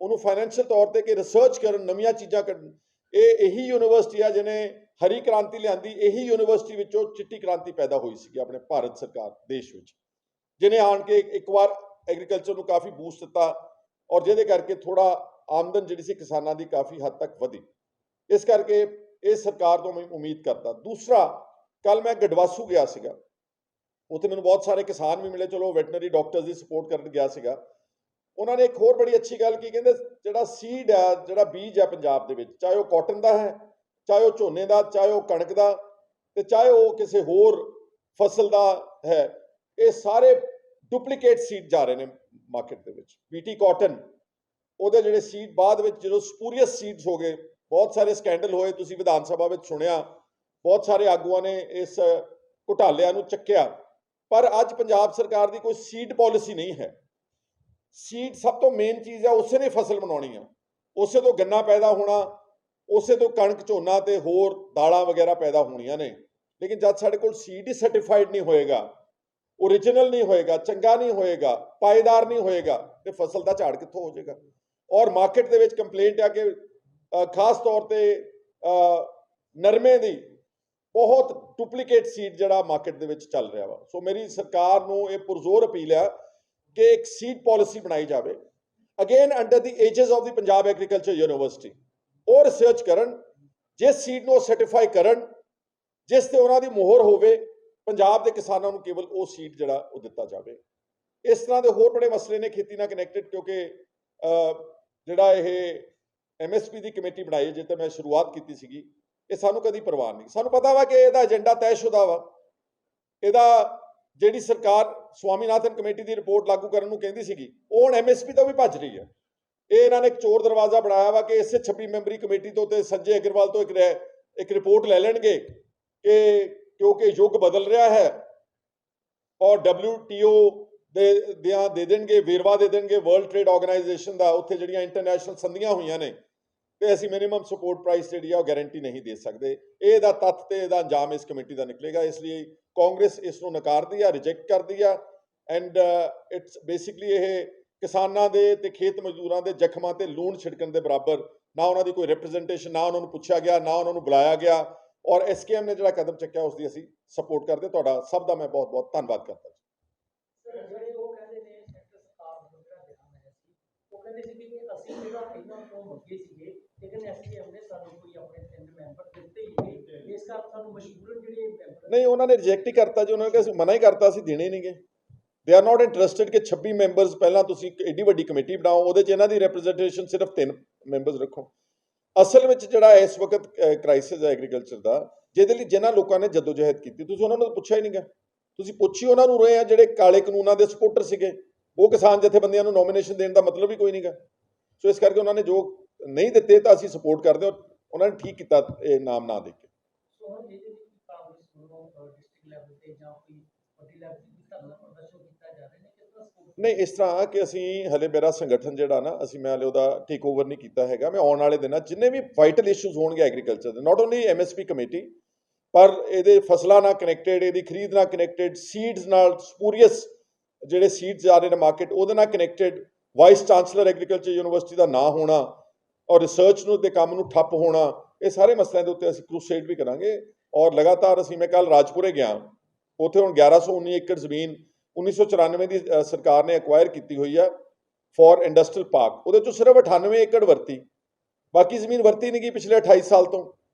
ਉਹਨੂੰ ਫਾਈਨੈਂਸ਼ੀਅਲ ਤੌਰ ਤੇ ਕਿ ਰਿਸਰਚ ਕਰਨ, ਨਵੀਆਂ ਚੀਜ਼ਾਂ ਕੱਢਣ। ਇਹੀ ਯੂਨੀਵਰਸਿਟੀ ਆ ਜਿਹਨੇ ਹਰੀ ਕ੍ਰਾਂਤੀ ਲਿਆਂਦੀ, ਇਹੀ ਯੂਨੀਵਰਸਿਟੀ ਵਿੱਚੋਂ ਚਿੱਟੀ ਕ੍ਰਾਂਤੀ ਪੈਦਾ ਹੋਈ ਸੀ ਆਪਣੇ ਭਾਰਤ ਸਰਕਾਰ ਦੇਸ਼ ਵਿੱਚ, ਜਿਹਨੇ ਆਣ ਕੇ ਇੱਕ ਵਾਰ ਐਗਰੀਕਲਚਰ ਨੂੰ ਕਾਫੀ ਬੂਸਟ ਦਿੱਤਾ ਔਰ ਜਿਹਦੇ ਕਰਕੇ ਥੋੜਾ ਆਮਦਨ ਜਿਹੜੀ ਸੀ ਕਿਸਾਨਾਂ ਦੀ ਕਾਫੀ ਹੱਦ ਤੱਕ ਵਧੀ। ਇਸ ਕਰਕੇ ਇਹ ਸਰਕਾਰ ਤੋਂ ਮੈਂ ਉਮੀਦ ਕਰਦਾ। ਦੂਸਰਾ, ਕੱਲ ਮੈਂ ਗਡਵਾਸੂ ਗਿਆ ਸੀਗਾ, ਉੱਥੇ ਮੈਨੂੰ ਬਹੁਤ ਸਾਰੇ ਕਿਸਾਨ ਵੀ ਮਿਲੇ, ਚਲੋ ਵੈਟਨਰੀ ਡਾਕਟਰਸ ਦੀ ਸਪੋਰਟ ਕਰਨ ਗਿਆ ਸੀਗਾ। ਉਹਨਾਂ ਨੇ ਇੱਕ ਹੋਰ ਬੜੀ ਅੱਛੀ ਗੱਲ ਕੀ ਕਹਿੰਦੇ, ਜਿਹੜਾ ਸੀਡ ਹੈ, ਜਿਹੜਾ ਬੀਜ ਹੈ ਪੰਜਾਬ ਦੇ ਵਿੱਚ, ਚਾਹੇ ਉਹ ਕਾਟਨ ਦਾ ਹੈ, ਚਾਹੇ ਉਹ ਝੋਨੇ ਦਾ, ਚਾਹੇ ਉਹ ਕਣਕ ਦਾ, ਤੇ ਚਾਹੇ ਉਹ ਕਿਸੇ ਹੋਰ ਫਸਲ ਦਾ ਹੈ, ਇਹ ਸਾਰੇ ਡੁਪਲੀਕੇਟ ਸੀਡ ਜਾ ਰਹੇ ਨੇ ਮਾਰਕੀਟ ਦੇ ਵਿੱਚ। BT ਕਾਟਨ, ਉਹਦੇ ਜਿਹੜੇ ਸੀਡ ਬਾਅਦ ਵਿੱਚ ਜਦੋਂ ਸਪੂਰੀਅਸ ਸੀਡਸ ਹੋ ਗਏ, ਬਹੁਤ ਸਾਰੇ ਸਕੈਂਡਲ ਹੋਏ, ਤੁਸੀਂ ਵਿਧਾਨ ਸਭਾ ਵਿੱਚ ਸੁਣਿਆ, ਬਹੁਤ ਸਾਰੇ ਆਗੂਆਂ ਨੇ ਇਸ ਘੁਟਾਲਿਆਂ ਨੂੰ ਚੱਕਿਆ। ਪਰ ਅੱਜ ਪੰਜਾਬ ਸਰਕਾਰ ਦੀ ਕੋਈ ਸੀਡ ਪਾਲਿਸੀ ਨਹੀਂ ਹੈ। ਸੀਡ ਸਭ ਤੋਂ ਮੇਨ ਚੀਜ਼ ਹੈ, ਉਸੇ ਨੇ ਫਸਲ ਬਣਾਉਣੀ ਆ, ਉਸੇ ਤੋਂ ਗੰਨਾ ਪੈਦਾ ਹੋਣਾ, ਉਸੇ ਤੋਂ ਕਣਕ, ਝੋਨਾ ਤੇ ਹੋਰ ਦਾਲਾਂ ਵਗੈਰਾ ਪੈਦਾ ਹੋਣੀਆਂ ਨੇ। ਲੇਕਿਨ ਜਦ ਸਾਡੇ ਕੋਲ ਸੀਡ ਹੀ ਸਰਟੀਫਾਈਡ ਨਹੀਂ ਹੋਏਗਾ, ਓਰੀਜਨਲ ਨਹੀਂ ਹੋਏਗਾ, ਚੰਗਾ ਨਹੀਂ ਹੋਏਗਾ, ਪਾਏਦਾਰ ਨਹੀਂ ਹੋਏਗਾ, ਤੇ ਫਸਲ ਦਾ ਝਾੜ ਕਿੱਥੋਂ ਹੋ ਜਾਏਗਾ? ਔਰ ਮਾਰਕੀਟ ਦੇ ਵਿੱਚ ਕੰਪਲੇਂਟ ਆ ਕਿ ਖਾਸ ਤੌਰ ਤੇ ਨਰਮੇ ਦੀ ਬਹੁਤ ਡੁਪਲੀਕੇਟ ਸੀਡ ਜਿਹੜਾ ਮਾਰਕੀਟ ਦੇ ਵਿੱਚ ਚੱਲ ਰਿਹਾ ਵਾ। ਸੋ ਮੇਰੀ ਸਰਕਾਰ ਨੂੰ ਇਹ ਪੁਰਜ਼ੋਰ ਅਪੀਲ ਆ ਕਿ ਇੱਕ ਸੀਡ ਪਾਲਿਸੀ ਬਣਾਈ ਜਾਵੇ। Again under the ages of the Punjab agriculture university ਉਹ ਰਿਸਰਚ ਕਰਨ, ਜਿਸ ਸੀਡ ਨੂੰ ਸਰਟੀਫਾਈ ਕਰਨ, ਜਿਸ ਤੇ ਉਹਨਾਂ ਦੀ ਮੋਹਰ ਹੋਵੇ, ਪੰਜਾਬ ਦੇ ਕਿਸਾਨਾਂ ਨੂੰ ਕੇਵਲ ਉਹ ਸੀਡ ਜਿਹੜਾ ਉਹ ਦਿੱਤਾ ਜਾਵੇ। ਇਸ ਤਰ੍ਹਾਂ ਦੇ ਹੋਰ ਬੜੇ ਮਸਲੇ ਨੇ ਖੇਤੀ ਨਾਲ ਕਨੈਕਟਡ, ਕਿਉਂਕਿ ਜਿਹੜਾ ਇਹ MSP ਦੀ ਕਮੇਟੀ ਬਣਾਈ ਜਿੱਥੇ ਮੈਂ ਸ਼ੁਰੂਆਤ ਕੀਤੀ ਸੀਗੀ, ਇਹ ਸਾਨੂੰ ਕਦੀ ਪਰਵਾਹ ਨਹੀਂ। ਸਾਨੂੰ ਪਤਾ ਵਾ ਕਿ ਇਹਦਾ ਏਜੰਡਾ ਤੈਅਸ਼ੁਦਾ ਵਾ। ਇਹਦਾ ਜਿਹੜੀ ਸਰਕਾਰ ਸਵਾਮੀਨਾਥਨ ਕਮੇਟੀ ਦੀ ਰਿਪੋਰਟ ਲਾਗੂ ਕਰਨ ਨੂੰ ਕਹਿੰਦੀ ਸੀਗੀ, ਉਹ ਹੁਣ MSP ਤੋਂ ਵੀ ਭੱਜ ਰਹੀ ਹੈ। ਇਹ ਇਹਨਾਂ ਨੇ ਇੱਕ ਚੋਰ ਦਰਵਾਜ਼ਾ ਬਣਾਇਆ ਵਾ ਕਿ ਇਸੇ 26 ਮੈਂਬਰੀ ਕਮੇਟੀ ਤੋਂ ਤੇ ਸੰਜੇ ਅਗਰਵਾਲ ਤੋਂ ਇੱਕ ਰਿਪੋਰਟ ਲੈ ਲੈਣਗੇ ਕਿ ਕਿਉਂਕਿ ਯੁੱਗ ਬਦਲ ਰਿਹਾ ਹੈ ਔਰ WTO ਦੇ ਦੇਣਗੇ, ਵੇਰਵਾ ਦੇ ਦੇਣਗੇ ਵਰਲਡ ਟ੍ਰੇਡ ਆਰਗੇਨਾਈਜੇਸ਼ਨ ਦਾ, ਉੱਥੇ ਜਿਹੜੀਆਂ ਇੰਟਰਨੈਸ਼ਨਲ ਸੰਧੀਆਂ ਹੋਈਆਂ ਨੇ, ਤੇ ਅਸੀਂ ਮਿਨੀਮਮ ਸਪੋਰਟ ਪ੍ਰਾਈਸ ਜਿਹੜੀ ਆ ਉਹ ਗਾਰੰਟੀ ਨਹੀਂ ਦੇ ਸਕਦੇ। ਇਹਦਾ ਤੱਥ ਤੇ ਇਹਦਾ ਅੰਜਾਮ ਇਸ ਕਮੇਟੀ ਦਾ ਨਿਕਲੇਗਾ। ਇਸ ਲਈ ਕਾਂਗਰਸ ਇਸ ਨੂੰ ਨਕਾਰਦੀ ਆ, ਰਿਜੈਕਟ ਕਰਦੀ ਆ। ਐਂਡ ਇਟਸ ਬੇਸਿਕਲੀ ਇਹ ਕਿਸਾਨਾਂ ਦੇ ਤੇ ਖੇਤ ਮਜ਼ਦੂਰਾਂ ਦੇ ਜ਼ਖਮਾਂ ਤੇ ਲੂਣ ਛਿੜਕਣ ਦੇ ਬਰਾਬਰ। ਨਾ ਉਹਨਾਂ ਦੀ ਕੋਈ ਰਿਪਰੈਜ਼ੈਂਟੇਸ਼ਨ, ਨਾ ਉਹਨਾਂ ਨੂੰ ਪੁੱਛਿਆ ਗਿਆ, ਨਾ ਉਹਨਾਂ ਨੂੰ ਬੁਲਾਇਆ ਗਿਆ। ਔਰ SKM ਨੇ ਜਿਹੜਾ ਕਦਮ ਚੱਕਿਆ ਉਸ ਦੀ ਅਸੀਂ ਸਪੋਰਟ ਕਰਦੇ। ਤੁਹਾਡਾ ਸਭ ਦਾ ਮੈਂ ਬਹੁਤ ਬਹੁਤ ਧੰਨਵਾਦ ਕਰਦਾ। ਨਹੀਂ, ਉਹਨਾਂ ਨੇ ਰਿਜੈਕਟ ਹੀ ਕਰਤਾ ਜੀ। ਉਹਨਾਂ ਨੇ ਕਿਹਾ ਅਸੀਂ ਮਨਾ ਹੀ ਕਰਤਾ, ਅਸੀਂ ਦੇਣੇ ਨਹੀਂਗੇ। ਦੇ ਆਰ ਨਾਟ ਇੰਟਰਸਟਿਡ ਕਿ 26 ਮੈਂਬਰਸ ਪਹਿਲਾਂ ਤੁਸੀਂ ਐਡੀ ਵੱਡੀ ਕਮੇਟੀ ਬਣਾਓ, ਉਹਦੇ 'ਚ ਇਹਨਾਂ ਦੀ ਰਿਪਰੈਜ਼ੈਂਟੇਸ਼ਨ ਸਿਰਫ 3 ਮੈਂਬਰਸ ਰੱਖੋ। ਅਸਲ ਵਿੱਚ ਜਿਹੜਾ ਇਸ ਵਕਤ ਕ੍ਰਾਈਸਿਸ ਹੈ ਐਗਰੀਕਲਚਰ ਦਾ, ਜਿਹਦੇ ਲਈ ਜਿਨ੍ਹਾਂ ਲੋਕਾਂ ਨੇ ਜਦੋਜਹਿਦ ਕੀਤੀ, ਤੁਸੀਂ ਉਹਨਾਂ ਨੂੰ ਪੁੱਛਿਆ ਹੀ ਨਹੀਂਗਾ। ਤੁਸੀਂ ਪੁੱਛੀ ਉਹਨਾਂ ਨੂੰ ਰਹੇ ਆ ਜਿਹੜੇ ਕਾਲੇ ਕਾਨੂੰਨਾਂ ਦੇ ਸਪੋਰਟਰ ਸੀਗੇ। ਉਹ ਕਿਸਾਨ ਜਥੇਬੰਦੀਆਂ ਨੂੰ ਨੋਮੀਨੇਸ਼ਨ ਦੇਣ ਦਾ ਮਤਲਬ ਹੀ ਕੋਈ ਨਹੀਂਗਾ। ਸੋ ਇਸ ਕਰਕੇ ਉਹਨਾਂ ਨੇ ਜੋ ਨਹੀਂ ਦਿੱਤੇ ਤਾਂ ਅਸੀਂ ਸਪੋਰਟ ਕਰਦੇ ਹਾਂ। ਉਹਨਾਂ ਨੇ ਠੀਕ ਕੀਤਾ ਇਹ ਨਾਮ ਨਾ ਦੇ ਕੇ। ਨਹੀਂ, ਇਸ ਤਰ੍ਹਾਂ ਕਿ ਅਸੀਂ ਹਲੇ ਮੇਰਾ ਸੰਗਠਨ ਜਿਹੜਾ ਨਾ, ਮੈਂ ਹਲੇ ਉਹਦਾ ਟੇਕ ਓਵਰ ਨਹੀਂ ਕੀਤਾ ਹੈਗਾ। ਮੈਂ ਆਉਣ ਵਾਲੇ ਦਿਨਾਂ ਜਿੰਨੇ ਵੀ ਵਾਈਟਲ ਇਸ਼ੂਜ਼ ਹੋਣਗੇ ਐਗਰੀਕਲਚਰ ਦੇ, ਨਾਟ ਓਨਲੀ MSP ਕਮੇਟੀ, ਪਰ ਇਹਦੇ ਫਸਲਾਂ ਨਾਲ ਕਨੈਕਟਡ, ਇਹਦੀ ਖਰੀਦ ਨਾਲ ਕਨੈਕਟਡ, ਸੀਡਸ ਨਾਲ, ਸਪੂਰੀਅਸ ਜਿਹੜੇ ਸੀਡਸ ਆ ਰਹੇ ਨੇ ਮਾਰਕੀਟ, ਉਹਦੇ ਨਾਲ connected, vice chancellor agriculture university ਦਾ ਨਾ ਹੋਣਾ ਔਰ ਰਿਸਰਚ ਨੂੰ ਦੇ ਕੰਮ ਨੂੰ ਠੱਪ ਹੋਣਾ, ਇਹ ਸਾਰੇ ਮਸਲਿਆਂ ਦੇ ਉੱਤੇ ਅਸੀਂ ਕਰੂਸੇਡ ਵੀ ਕਰਾਂਗੇ। ਔਰ ਲਗਾਤਾਰ ਮੈਂ ਕੱਲ ਰਾਜਪੁਰੇ ਗਿਆ, ਉੱਥੇ ਹੁਣ 1119 ਏਕੜ ਜ਼ਮੀਨ 1994 ਦੀ ਸਰਕਾਰ ਨੇ ਐਕਵਾਇਰ ਕੀਤੀ ਹੋਈ ਆ ਫॉर ਇੰਡਸਟਰੀਅਲ ਪਾਰਕ। ਉਹਦੇ 'ਚੋਂ ਸਿਰਫ 98 ਏਕੜ ਵਰਤੀ, ਬਾਕੀ ਜ਼ਮੀਨ ਵਰਤੀ ਨਹੀਂ ਗਈ ਪਿਛਲੇ 28 ਸਾਲ ਤੋਂ।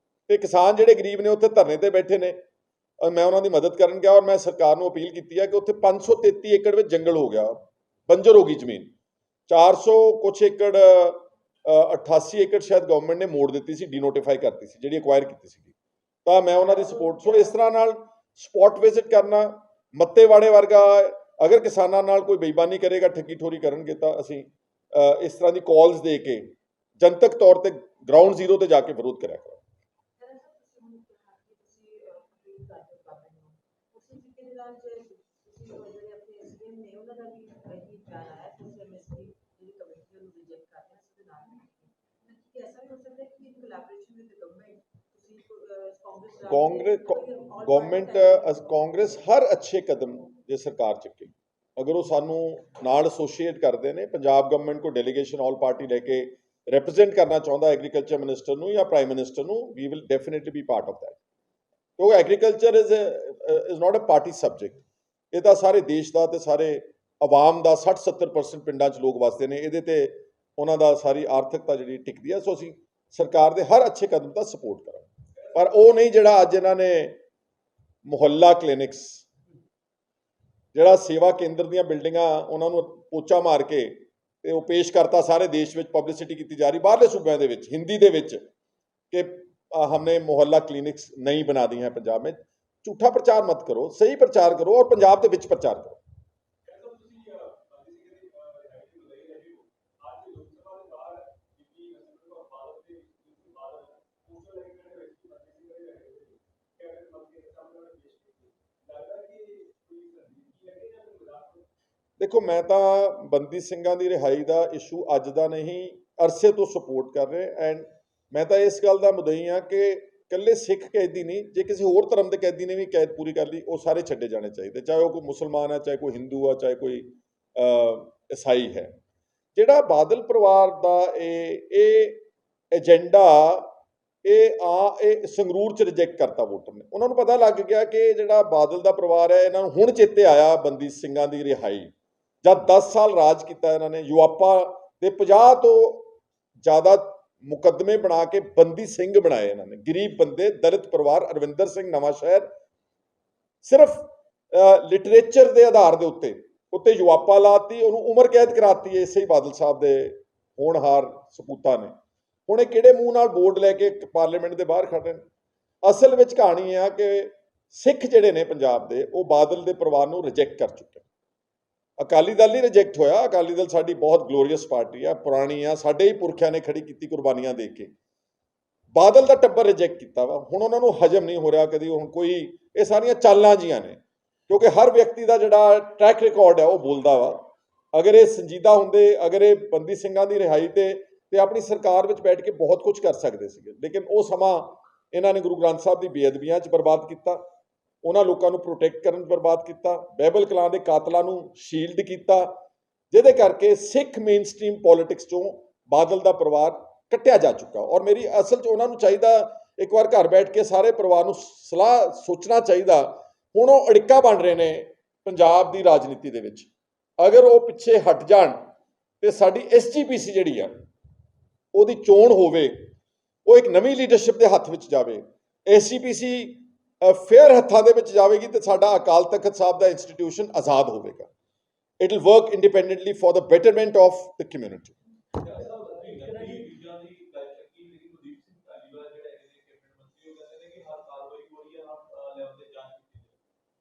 ਤੇ ਕਿਸਾਨ ਜਿਹੜੇ ਗਰੀਬ ਨੇ ਉੱਥੇ ਧਰਨੇ ਤੇ ਬੈਠੇ ਨੇ, ਔਰ ਮੈਂ ਉਹਨਾਂ ਦੀ ਮਦਦ ਕਰਨ ਗਿਆ। ਔਰ ਮੈਂ ਸਰਕਾਰ ਨੂੰ ਅਪੀਲ ਕੀਤੀ ਹੈ ਕਿ ਉੱਥੇ 533 ਏਕੜ ਵਿੱਚ ਜੰਗਲ ਹੋ ਗਿਆ, ਬੰਜਰ ਹੋ ਗਈ ਜ਼ਮੀਨ। 400 ਕੁਛ ਏਕੜ 88 ਏਕੜ ਸ਼ਾਇਦ ਗਵਰਨਮੈਂਟ ਨੇ ਮੋੜ ਦਿੱਤੀ ਸੀ, ਡੀਨੋਟੀਫਾਈ ਕਰਤੀ ਸੀ, ਜਿਹੜੀ ਐਕਵਾਇਰ ਕੀਤੀ ਸੀ। ਤਾਂ ਮੈਂ ਉਹਨਾਂ ਦੀ ਸਪੋਰਟ। ਸੋ ਇਸ ਤਰ੍ਹਾਂ ਨਾਲ ਸਪੌਟ ਵਿਜ਼ਿਟ ਕਰਨਾ, ਮੱਤੇਵਾੜੇ ਵਰਗਾ ਅਗਰ ਕਿਸਾਨਾਂ ਨਾਲ ਕੋਈ ਬੇਈਮਾਨੀ ਕਰੇਗਾ, ਠੱਗੀ ਠੋਰੀ ਕਰਨਗੇ, ਤਾਂ ਅਸੀਂ ਇਸ ਤਰ੍ਹਾਂ ਦੀ ਕਾਲਸ ਦੇ ਕੇ ਜਨਤਕ ਤੌਰ ਤੇ ਗਰਾਊਂਡ ਜ਼ੀਰੋ ਤੇ ਜਾ ਕੇ ਵਿਰੋਧ ਕਰਿਆ ਕਰਾਂਗੇ। ਕਾਂਗਰਸ ਹਰ ਅੱਛੇ ਕਦਮ ਜੇ ਸਰਕਾਰ ਚੱਕੇ, ਅਗਰ ਉਹ ਸਾਨੂੰ ਨਾਲ ਐਸੋਸੀਏਟ ਕਰਦੇ ਨੇ, ਪੰਜਾਬ ਗਵਰਨਮੈਂਟ ਕੋ ਡੈਲੀਗੇਸ਼ਨ ਆਲ ਪਾਰਟੀ ਲੈ ਕੇ ਰਿਪਰੈਜ਼ੈਂਟ ਕਰਨਾ ਚਾਹੁੰਦਾ ਐਗਰੀਕਲਚਰ ਮਿਨਿਸਟਰ ਨੂੰ ਜਾਂ ਪ੍ਰਾਈਮ ਮਿਨਿਸਟਰ ਨੂੰ, we will definitely be part of that. ਕਿਉਂਕਿ agriculture is not a party subject. ਇਹ ਤਾਂ ਸਾਰੇ ਦੇਸ਼ ਦਾ ਤੇ ਸਾਰੇ ਆਵਾਮ ਦਾ 60-70% ਪਿੰਡਾਂ 'ਚ ਲੋਕ ਵਸਦੇ ਨੇ, ਇਹਦੇ ਤੇ ਉਹਨਾਂ ਦਾ ਸਾਰੀ ਆਰਥਿਕਤਾ ਜਿਹੜੀ ਟਿਕਦੀ ਹੈ। ਸੋ ਅਸੀਂ ਸਰਕਾਰ ਦੇ ਹਰ ਅੱਛੇ ਕਦਮ ਦਾ ਸਪੋਰਟ ਕਰਾਂਗੇ, ਪਰ ਉਹ ਨਹੀਂ ਜਿਹੜਾ ਅੱਜ ਇਹਨਾਂ ਨੇ ਮੁਹੱਲਾ ਕਲੀਨਿਕਸ, ਜਿਹੜਾ ਸੇਵਾ ਕੇਂਦਰ ਦੀਆਂ ਬਿਲਡਿੰਗਾਂ, ਉਹਨਾਂ ਨੂੰ ਪੋਚਾ ਮਾਰ ਕੇ ਤੇ ਉਹ ਪੇਸ਼ ਕਰਤਾ ਸਾਰੇ ਦੇਸ਼ ਵਿੱਚ, ਪਬਲਿਸਿਟੀ ਕੀਤੀ ਜਾ ਰਹੀ ਬਾਹਰਲੇ ਸੂਬਿਆਂ ਦੇ ਵਿੱਚ ਹਿੰਦੀ ਦੇ ਵਿੱਚ ਕਿ हमने मोहल्ला क्लिनिक्स नहीं बना दी हैं पंजाब में। झूठा प्रचार मत करो, सही प्रचार करो और पंजाब के विच प्रचार करो। देखो, मैं तो बंदी ਸਿੰਘਾਂ ਦੀ रिहाई का इशू अज का नहीं, अरसे तो सपोर्ट कर रहे। एंड मैं तो इस गल का मुद्दई हाँ कि इकल्ले सिख कैदी नहीं, जे किसी होर धर्म के कैदी ने भी कैद पूरी कर ली, वो सारे छड्डे जाने चाहिए, चाहे वो कोई मुसलमान है, चाहे कोई हिंदू है, चाहे कोई ईसाई है। जिहड़ा बादल परिवार का एजेंडा संगरूर च रिजेक्ट करता वोटर ने, उन्होंने पता लग गया कि जिहड़ा बादल का परिवार है, इन्होंने हुण चेते आया बंदी ਸਿੰਘਾਂ की रिहाई। जब 10 साल राज किया इन्होंने, युवापा ਤੇ 50 ਤੋਂ ਜ਼ਿਆਦਾ ਮੁਕੱਦਮੇ ਬਣਾ ਕੇ ਬੰਦੀ ਸਿੰਘ ਬਣਾਏ ਇਹਨਾਂ ਨੇ। ਗਰੀਬ ਬੰਦੇ, ਦਲਿਤ ਪਰਿਵਾਰ, ਅਰਵਿੰਦਰ ਸਿੰਘ ਨਵਾਂਸ਼ਹਿਰ, ਸਿਰਫ ਲਿਟਰੇਚਰ ਦੇ ਆਧਾਰ ਦੇ ਉੱਤੇ ਜਵਾਪਾ ਲਾਤੀ, ਉਹਨੂੰ ਉਮਰ ਕੈਦ ਕਰਾਤੀ ਹੈ ਇਸੇ ਹੀ ਬਾਦਲ ਸਾਹਿਬ ਦੇ ਹੋਣਹਾਰ ਸਪੂਤਾਂ ਨੇ। ਹੁਣ ਇਹ ਕਿਹੜੇ ਮੂੰਹ ਨਾਲ ਬੋਰਡ ਲੈ ਕੇ ਪਾਰਲੀਮੈਂਟ ਦੇ ਬਾਹਰ ਖੜੇ ਨੇ? ਅਸਲ ਵਿੱਚ ਕਹਾਣੀ ਆ ਕਿ ਸਿੱਖ ਜਿਹੜੇ ਨੇ ਪੰਜਾਬ ਦੇ, ਉਹ ਬਾਦਲ ਦੇ ਪਰਿਵਾਰ ਨੂੰ ਰਿਜੈਕਟ ਕਰ ਚੁੱਕੇ। ਅਕਾਲੀ ਦਲ ਹੀ ਰਿਜੈਕਟ ਹੋਇਆ। ਅਕਾਲੀ ਦਲ ਸਾਡੀ ਬਹੁਤ ਗਲੋਰੀਅਸ ਪਾਰਟੀ ਆ, ਪੁਰਾਣੀ ਆ, ਸਾਡੇ ਹੀ ਪੁਰਖਿਆਂ ਨੇ ਖੜੀ ਕੀਤੀ ਕੁਰਬਾਨੀਆਂ ਦੇ ਕੇ। ਬਾਦਲ ਦਾ ਟੱਬਰ ਰਿਜੈਕਟ ਕੀਤਾ ਵਾ। ਹੁਣ ਉਹਨਾਂ ਨੂੰ ਹਜਮ ਨਹੀਂ ਹੋ ਰਿਹਾ ਕਦੀ। ਹੁਣ ਕੋਈ ਇਹ ਸਾਰੀਆਂ ਚਾਲਾਂ ਜੀਆਂ ਨੇ, ਕਿਉਂਕਿ ਹਰ ਵਿਅਕਤੀ ਦਾ ਜਿਹੜਾ ਟਰੈਕ ਰਿਕਾਰਡ ਹੈ ਉਹ ਬੋਲਦਾ ਵਾ। ਅਗਰ ਇਹ ਸੰਜੀਦਾ ਹੁੰਦੇ, ਅਗਰ ਇਹ ਬੰਦੀ ਸਿੰਘਾਂ ਦੀ ਰਿਹਾਈ ਤੇ ਆਪਣੀ ਸਰਕਾਰ ਵਿੱਚ ਬੈਠ ਕੇ ਬਹੁਤ ਕੁਝ ਕਰ ਸਕਦੇ ਸੀਗੇ, ਲੇਕਿਨ ਉਹ ਸਮਾਂ ਇਹਨਾਂ ਨੇ ਗੁਰੂ ਗ੍ਰੰਥ ਸਾਹਿਬ ਦੀ ਬੇਅਦਬੀਆਂ 'ਚ ਬਰਬਾਦ ਕੀਤਾ, ਉਹਨਾਂ ਲੋਕਾਂ ਨੂੰ ਪ੍ਰੋਟੈਕਟ ਕਰਨ 'ਚ ਬਰਬਾਦ ਕੀਤਾ, ਬਾਈਬਲ ਕਲਾਂ ਦੇ ਕਾਤਲਾਂ ਨੂੰ ਸ਼ੀਲਡ ਕੀਤਾ, ਜਿਹਦੇ ਕਰਕੇ ਸਿੱਖ ਮੇਨ ਸਟ੍ਰੀਮ ਪੋਲਿਟਿਕਸ 'ਚੋਂ ਬਾਦਲ ਦਾ ਪਰਿਵਾਰ ਕੱਟਿਆ ਜਾ ਚੁੱਕਾ। ਔਰ ਮੇਰੀ ਅਸਲ 'ਚ ਉਹਨਾਂ ਨੂੰ ਚਾਹੀਦਾ, ਇੱਕ ਵਾਰ ਘਰ ਬੈਠ ਕੇ ਸਾਰੇ ਪਰਿਵਾਰ ਨੂੰ ਸਲਾਹ ਸੋਚਣਾ ਚਾਹੀਦਾ। ਹੁਣ ਉਹ ਅੜਿੱਕਾ ਬਣ ਰਹੇ ਨੇ ਪੰਜਾਬ ਦੀ ਰਾਜਨੀਤੀ ਦੇ ਵਿੱਚ। ਅਗਰ ਉਹ ਪਿੱਛੇ ਹਟ ਜਾਣ ਤੇ ਸਾਡੀ SGPC ਜਿਹੜੀ ਆ ਉਹਦੀ ਚੋਣ ਹੋਵੇ, ਉਹ ਇੱਕ ਨਵੀਂ ਲੀਡਰਸ਼ਿਪ ਦੇ ਹੱਥ ਵਿੱਚ ਜਾਵੇ, SGPC ਫੇਅਰ ਹੱਥਾਂ ਦੇ ਵਿੱਚ ਜਾਵੇਗੀ ਤੇ ਸਾਡਾ ਅਕਾਲ ਤਖਤ ਸਾਹਿਬ ਦਾ ਇੰਸਟੀਟਿਊਸ਼ਨ ਆਜ਼ਾਦ ਹੋਵੇਗਾ। It will work independently for the betterment of the community.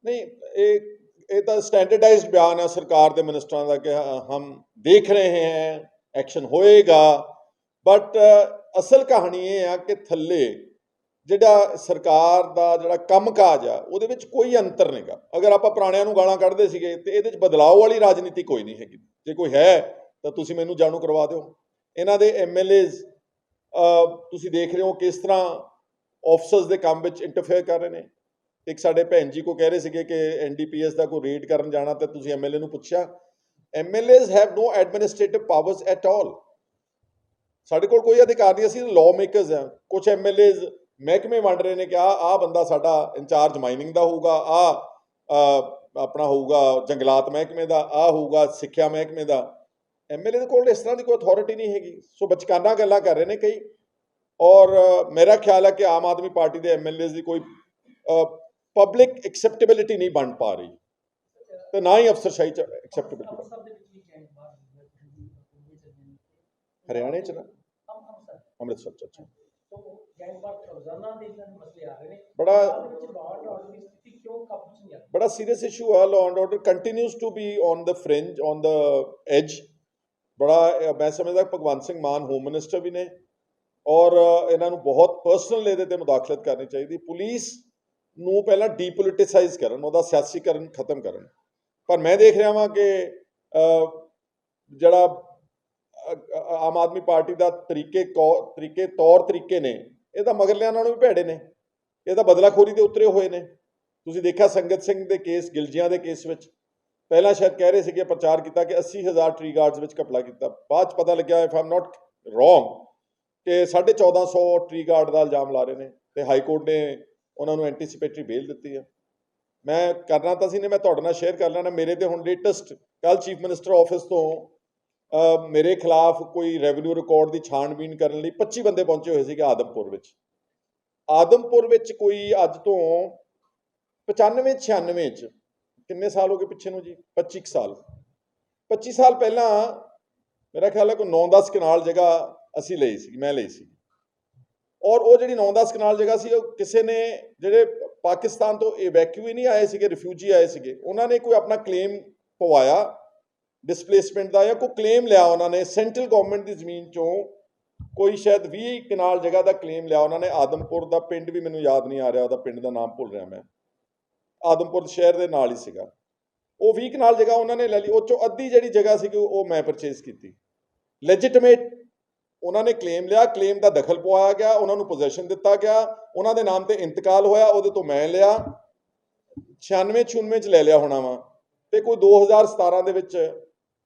नहीं, ये तो स्टैंडर्डाइज्ड बयान है सरकार के मिनिस्टरों का कि हम देख रहे हैं, एक्शन होएगा, बट असल कहानी ये है कि थल्ले जिहड़ा सरकार का जिहड़ा काम-काज आ ਉਹਦੇ ਵਿੱਚ ਕੋਈ ਅੰਤਰ ਨਹੀਂਗਾ। ਅਗਰ ਆਪਾਂ ਪੁਰਾਣਿਆਂ ਨੂੰ ਗਾਲਾਂ ਕੱਢਦੇ ਸੀਗੇ ਤੇ ਇਹਦੇ ਵਿੱਚ ਬਦਲਾਅ ਵਾਲੀ ਰਾਜਨੀਤੀ ਕੋਈ ਨਹੀਂ ਹੈਗੀ। ਜੇ ਕੋਈ ਹੈ ਤਾਂ ਤੁਸੀਂ ਮੈਨੂੰ ਜਾਣੂ ਕਰਵਾ ਦਿਓ। ਇਹਨਾਂ ਦੇ MLAs ਤੁਸੀਂ ਦੇਖ ਰਹੇ ਹੋ ਕਿਸ ਤਰ੍ਹਾਂ ਆਫਿਸਰਸ ਦੇ ਕੰਮ ਵਿੱਚ ਇੰਟਰਫੇਅਰ ਕਰ ਰਹੇ ਨੇ। ਇੱਕ ਸਾਡੇ ਭੈਣ ਜੀ ਕੋ ਕਹਿ ਰਹੇ ਸੀਗੇ ਕਿ NDPS ਦਾ ਕੋਈ ਰੇਡ ਕਰਨ ਜਾਣਾ, ਤੇ ਤੁਸੀਂ MLA ਨੂੰ ਪੁੱਛਿਆ, MLAs have no administrative powers at all. ਸਾਡੇ ਕੋਲ ਕੋਈ ਅਧਿਕਾਰ ਨਹੀਂ, ਅਸੀਂ ਲਾਅ ਮੇਕਰਸ ਹਾਂ। ਕੁਝ MLAs ਮਹਿਕਮੇ ਵੰਡ ਰਹੇ ਨੇ ਕਿ ਆਹ ਬੰਦਾ ਸਾਡਾ ਇੰਚਾਰਜ ਮਾਈਨਿੰਗ ਦਾ ਹੋਊਗਾ, ਆਪਣਾ ਹੋਊਗਾ ਜੰਗਲਾਤ ਮਹਿਕਮੇ ਦਾ, ਹੋਊਗਾ ਸਿੱਖਿਆ ਮਹਿਕਮੇ ਦਾ। MLA ਦੇ ਕੋਲ ਇਸ ਤਰ੍ਹਾਂ ਦੀ ਕੋਈ ਅਥਾਰਟੀ ਨਹੀਂ ਹੈਗੀ। ਸੋ ਬਚਕਾਨਾ ਗੱਲਾਂ ਕਰ ਰਹੇ ਨੇ ਕਈ। ਔਰ ਮੇਰਾ ਖਿਆਲ ਹੈ ਕਿ ਆਮ ਆਦਮੀ ਪਾਰਟੀ ਦੇ MLAs ਦੀ ਕੋਈ ਪਬਲਿਕ ਐਕਸੈਪਟੇਬਿਲਿਟੀ ਨਹੀਂ ਬਣ ਪਾ ਰਹੀ ਤੇ ਨਾ ਹੀ ਅਫਸਰਸ਼ਾਹੀ ਚ ਐਕਸੈਪਟੇਬਿਲਿਟੀ। ਹਰਿਆਣੇ ਚ ਨਾ ਅੰਮ੍ਰਿਤਸਰ ਚ। ਅੱਛਾ, ਬੜਾ ਸੀਰੀਅਸ ਇਸ਼ੂ ਆ। Law and order continues to be on the fringe, on the edge. ਬੜਾ ਮੈਂ ਸਮਝਦਾ ਭਗਵੰਤ ਸਿੰਘ ਮਾਨ ਹੋਮ ਮਿਨਿਸਟਰ ਵੀ ਨੇ, ਔਰ ਇਹਨਾਂ ਨੂੰ ਬਹੁਤ ਪਰਸਨਲ ਇਹਦੇ ਤੇ ਮੁਦਾਖਲਤ ਕਰਨੀ ਚਾਹੀਦੀ। ਪੁਲਿਸ ਨੂੰ ਪਹਿਲਾਂ ਡੀਪੋਲਿਟਿਸਾਈਜ਼ ਕਰਨ, ਉਹਦਾ ਸਿਆਸੀਕਰਨ ਖਤਮ ਕਰਨ। ਪਰ ਮੈਂ ਦੇਖ ਰਿਹਾ ਵਾਂ ਕਿ ਜਿਹੜਾ ਆਮ ਆਦਮੀ ਪਾਰਟੀ ਦਾ ਤੌਰ ਤਰੀਕੇ ਨੇ, ਇਹ ਤਾਂ ਮਗਰਲਿਆਂ ਨਾਲੋਂ ਵੀ ਭੈੜੇ ਨੇ। ਇਹ ਤਾਂ ਬਦਲਾਖੋਰੀ ਦੇ ਉਤਰੇ ਹੋਏ ਨੇ। ਤੁਸੀਂ ਦੇਖਿਆ ਸੰਗਤ ਸਿੰਘ ਦੇ ਕੇਸ, ਗਿਲਜੀਆਂ ਦੇ ਕੇਸ ਵਿੱਚ ਪਹਿਲਾਂ ਸ਼ਾਇਦ ਕਹਿ ਰਹੇ ਸੀਗੇ, ਪ੍ਰਚਾਰ ਕੀਤਾ ਕਿ 80,000 ਟਰੀ ਗਾਰਡਸ ਵਿੱਚ ਘਪਲਾ ਕੀਤਾ। ਬਾਅਦ 'ਚ ਪਤਾ ਲੱਗਿਆ, ਇਫ ਆਮ ਨਾਟ ਰੋਂਗ, ਕਿ 1450 ਟਰੀ ਗਾਰਡ ਦਾ ਇਲਜ਼ਾਮ ਲਾ ਰਹੇ ਨੇ ਤੇ ਹਾਈ ਕੋਰਟ ਨੇ ਉਹਨਾਂ ਨੂੰ ਐਂਟੀਸਿਪੇਟਰੀ ਬੇਲ ਦਿੱਤੀ ਆ। ਮੈਂ ਕਰਨਾ ਤਾਂ ਸੀ ਨੇ, ਮੈਂ ਤੁਹਾਡੇ ਨਾਲ ਸ਼ੇਅਰ ਕਰ ਲੈਣਾ। ਮੇਰੇ ਤੇ ਹੁਣ ਲੇਟੈਸਟ ਕੱਲ੍ਹ ਚੀਫ ਮਿਨਿਸਟਰ ਆਫਿਸ ਤੋਂ ਮੇਰੇ ਖਿਲਾਫ ਕੋਈ ਰੈਵਨਿਊ ਰਿਕਾਰਡ ਦੀ ਛਾਣਬੀਣ ਕਰਨ ਲਈ 25 ਬੰਦੇ ਪਹੁੰਚੇ ਹੋਏ ਸੀਗੇ ਆਦਮਪੁਰ ਵਿੱਚ। ਆਦਮਪੁਰ ਵਿੱਚ ਕੋਈ ਅੱਜ ਤੋਂ 95-96 'ਚ, ਕਿੰਨੇ ਸਾਲ ਹੋ ਗਏ ਪਿੱਛੇ ਨੂੰ ਜੀ? 25 ਸਾਲ। 25 ਸਾਲ ਪਹਿਲਾਂ ਮੇਰਾ ਖਿਆਲ ਹੈ ਕੋਈ 9-10 ਕਨਾਲ ਜਗ੍ਹਾ ਅਸੀਂ ਲਈ ਸੀ, ਮੈਂ ਲਈ ਸੀ। ਔਰ ਉਹ ਜਿਹੜੀ 9-10 ਕਨਾਲ ਜਗ੍ਹਾ ਸੀ, ਉਹ ਕਿਸੇ ਨੇ, ਜਿਹੜੇ ਪਾਕਿਸਤਾਨ ਤੋਂ ਇਵੈਕਿਊ ਨਹੀਂ ਆਏ ਸੀਗੇ, ਰਿਫਿਊਜੀ ਆਏ ਸੀਗੇ, ਉਹਨਾਂ ਨੇ ਕੋਈ ਆਪਣਾ ਕਲੇਮ ਪਵਾਇਆ ਡਿਸਪਲੇਸਮੈਂਟ ਦਾ, ਜਾਂ ਕੋਈ ਕਲੇਮ ਲਿਆ ਉਹਨਾਂ ਨੇ ਸੈਂਟਰਲ ਗਵਰਨਮੈਂਟ ਦੀ ਜ਼ਮੀਨ 'ਚੋਂ। ਕੋਈ ਸ਼ਾਇਦ 20 ਕਨਾਲ ਜਗ੍ਹਾ ਦਾ ਕਲੇਮ ਲਿਆ ਉਹਨਾਂ ਨੇ। ਆਦਮਪੁਰ ਦਾ ਪਿੰਡ ਵੀ ਮੈਨੂੰ ਯਾਦ ਨਹੀਂ ਆ ਰਿਹਾ, ਉਹਦਾ ਪਿੰਡ ਦਾ ਨਾਮ ਭੁੱਲ ਰਿਹਾ ਮੈਂ। ਆਦਮਪੁਰ ਸ਼ਹਿਰ ਦੇ ਨਾਲ ਹੀ ਸੀਗਾ ਉਹ। 20 ਕਨਾਲ ਜਗ੍ਹਾ ਉਹਨਾਂ ਨੇ ਲੈ ਲਈ। ਉਹ 'ਚੋਂ ਅੱਧੀ ਜਿਹੜੀ ਜਗ੍ਹਾ ਸੀਗੀ ਉਹ ਮੈਂ ਪਰਚੇਜ਼ ਕੀਤੀ। ਲੈਜਿਟਮੇਟ ਉਹਨਾਂ ਨੇ ਕਲੇਮ ਲਿਆ, ਕਲੇਮ ਦਾ ਦਖਲ ਪਵਾਇਆ ਗਿਆ, ਉਹਨਾਂ ਨੂੰ ਪੋਜੈਸ਼ਨ ਦਿੱਤਾ ਗਿਆ, ਉਹਨਾਂ ਦੇ ਨਾਮ ਤੇ ਇੰਤਕਾਲ ਹੋਇਆ, ਉਹਦੇ ਤੋਂ ਮੈਂ ਲਿਆ। 96-96 'ਚ ਲੈ ਲਿਆ ਹੋਣਾ ਵਾ, ਤੇ ਕੋਈ 2017 ਦੇ ਵਿੱਚ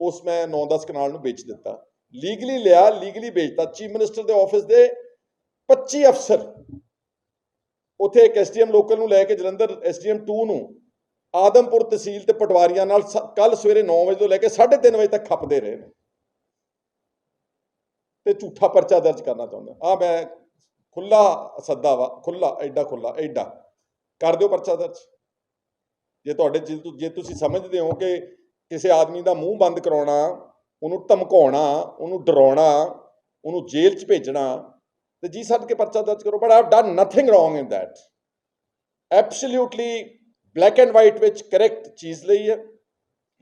ਉਸ ਮੈਂ 9-10 ਕਨਾਲ ਨੂੰ ਵੇਚ ਦਿੱਤਾ। ਲੀਗਲੀ ਲਿਆ, ਲੀਗਲੀ ਵੇਚਤਾ। ਚੀਫ ਮਿਨਿਸਟਰ ਦੇ ਆਫਿਸ ਦੇ 25 ਅਫਸਰ ਉੱਥੇ ਇੱਕ SDM ਲੋਕਲ ਨੂੰ ਲੈ ਕੇ ਜਲੰਧਰ SDM 2 ਨੂੰ ਆਦਮਪੁਰ ਤਹਿਸੀਲ ਤੇ ਪਟਵਾਰੀਆਂ ਨਾਲ ਕੱਲ ਸਵੇਰੇ 9 ਵਜੇ ਤੋਂ ਲੈ ਕੇ 3:30 ਵਜੇ ਤੱਕ ਖੱਪਦੇ ਰਹੇ ਨੇ। ਤੇ ਝੂਠਾ ਪਰਚਾ ਦਰਜ ਕਰਨਾ ਚਾਹੁੰਦੇ ਆ ਮੈਂ ਖੁੱਲਾ ਸੱਦਾ ਵਾ ਖੁੱਲਾ ਐਡਾ ਕਰ ਦਿਓ ਪਰਚਾ ਦਰਜ। ਜੇ ਤੁਹਾਡੇ ਜੇ ਤੁਸੀਂ ਸਮਝਦੇ ਹੋ ਕਿ ਕਿਸੇ ਆਦਮੀ ਦਾ ਮੂੰਹ ਬੰਦ ਕਰਾਉਣਾ, ਉਹਨੂੰ ਧਮਕਾਉਣਾ, ਉਹਨੂੰ ਡਰਾਉਣਾ, ਉਹਨੂੰ ਜੇਲ੍ਹ 'ਚ ਭੇਜਣਾ, ਤੇ ਜੀ ਸੱਦ ਕੇ ਪਰਚਾ ਦਰਜ ਕਰੋ। But I have done nothing wrong in that. Absolutely black and white ਵਿੱਚ ਕਰੈਕਟ ਚੀਜ਼ ਲਈ ਹੈ,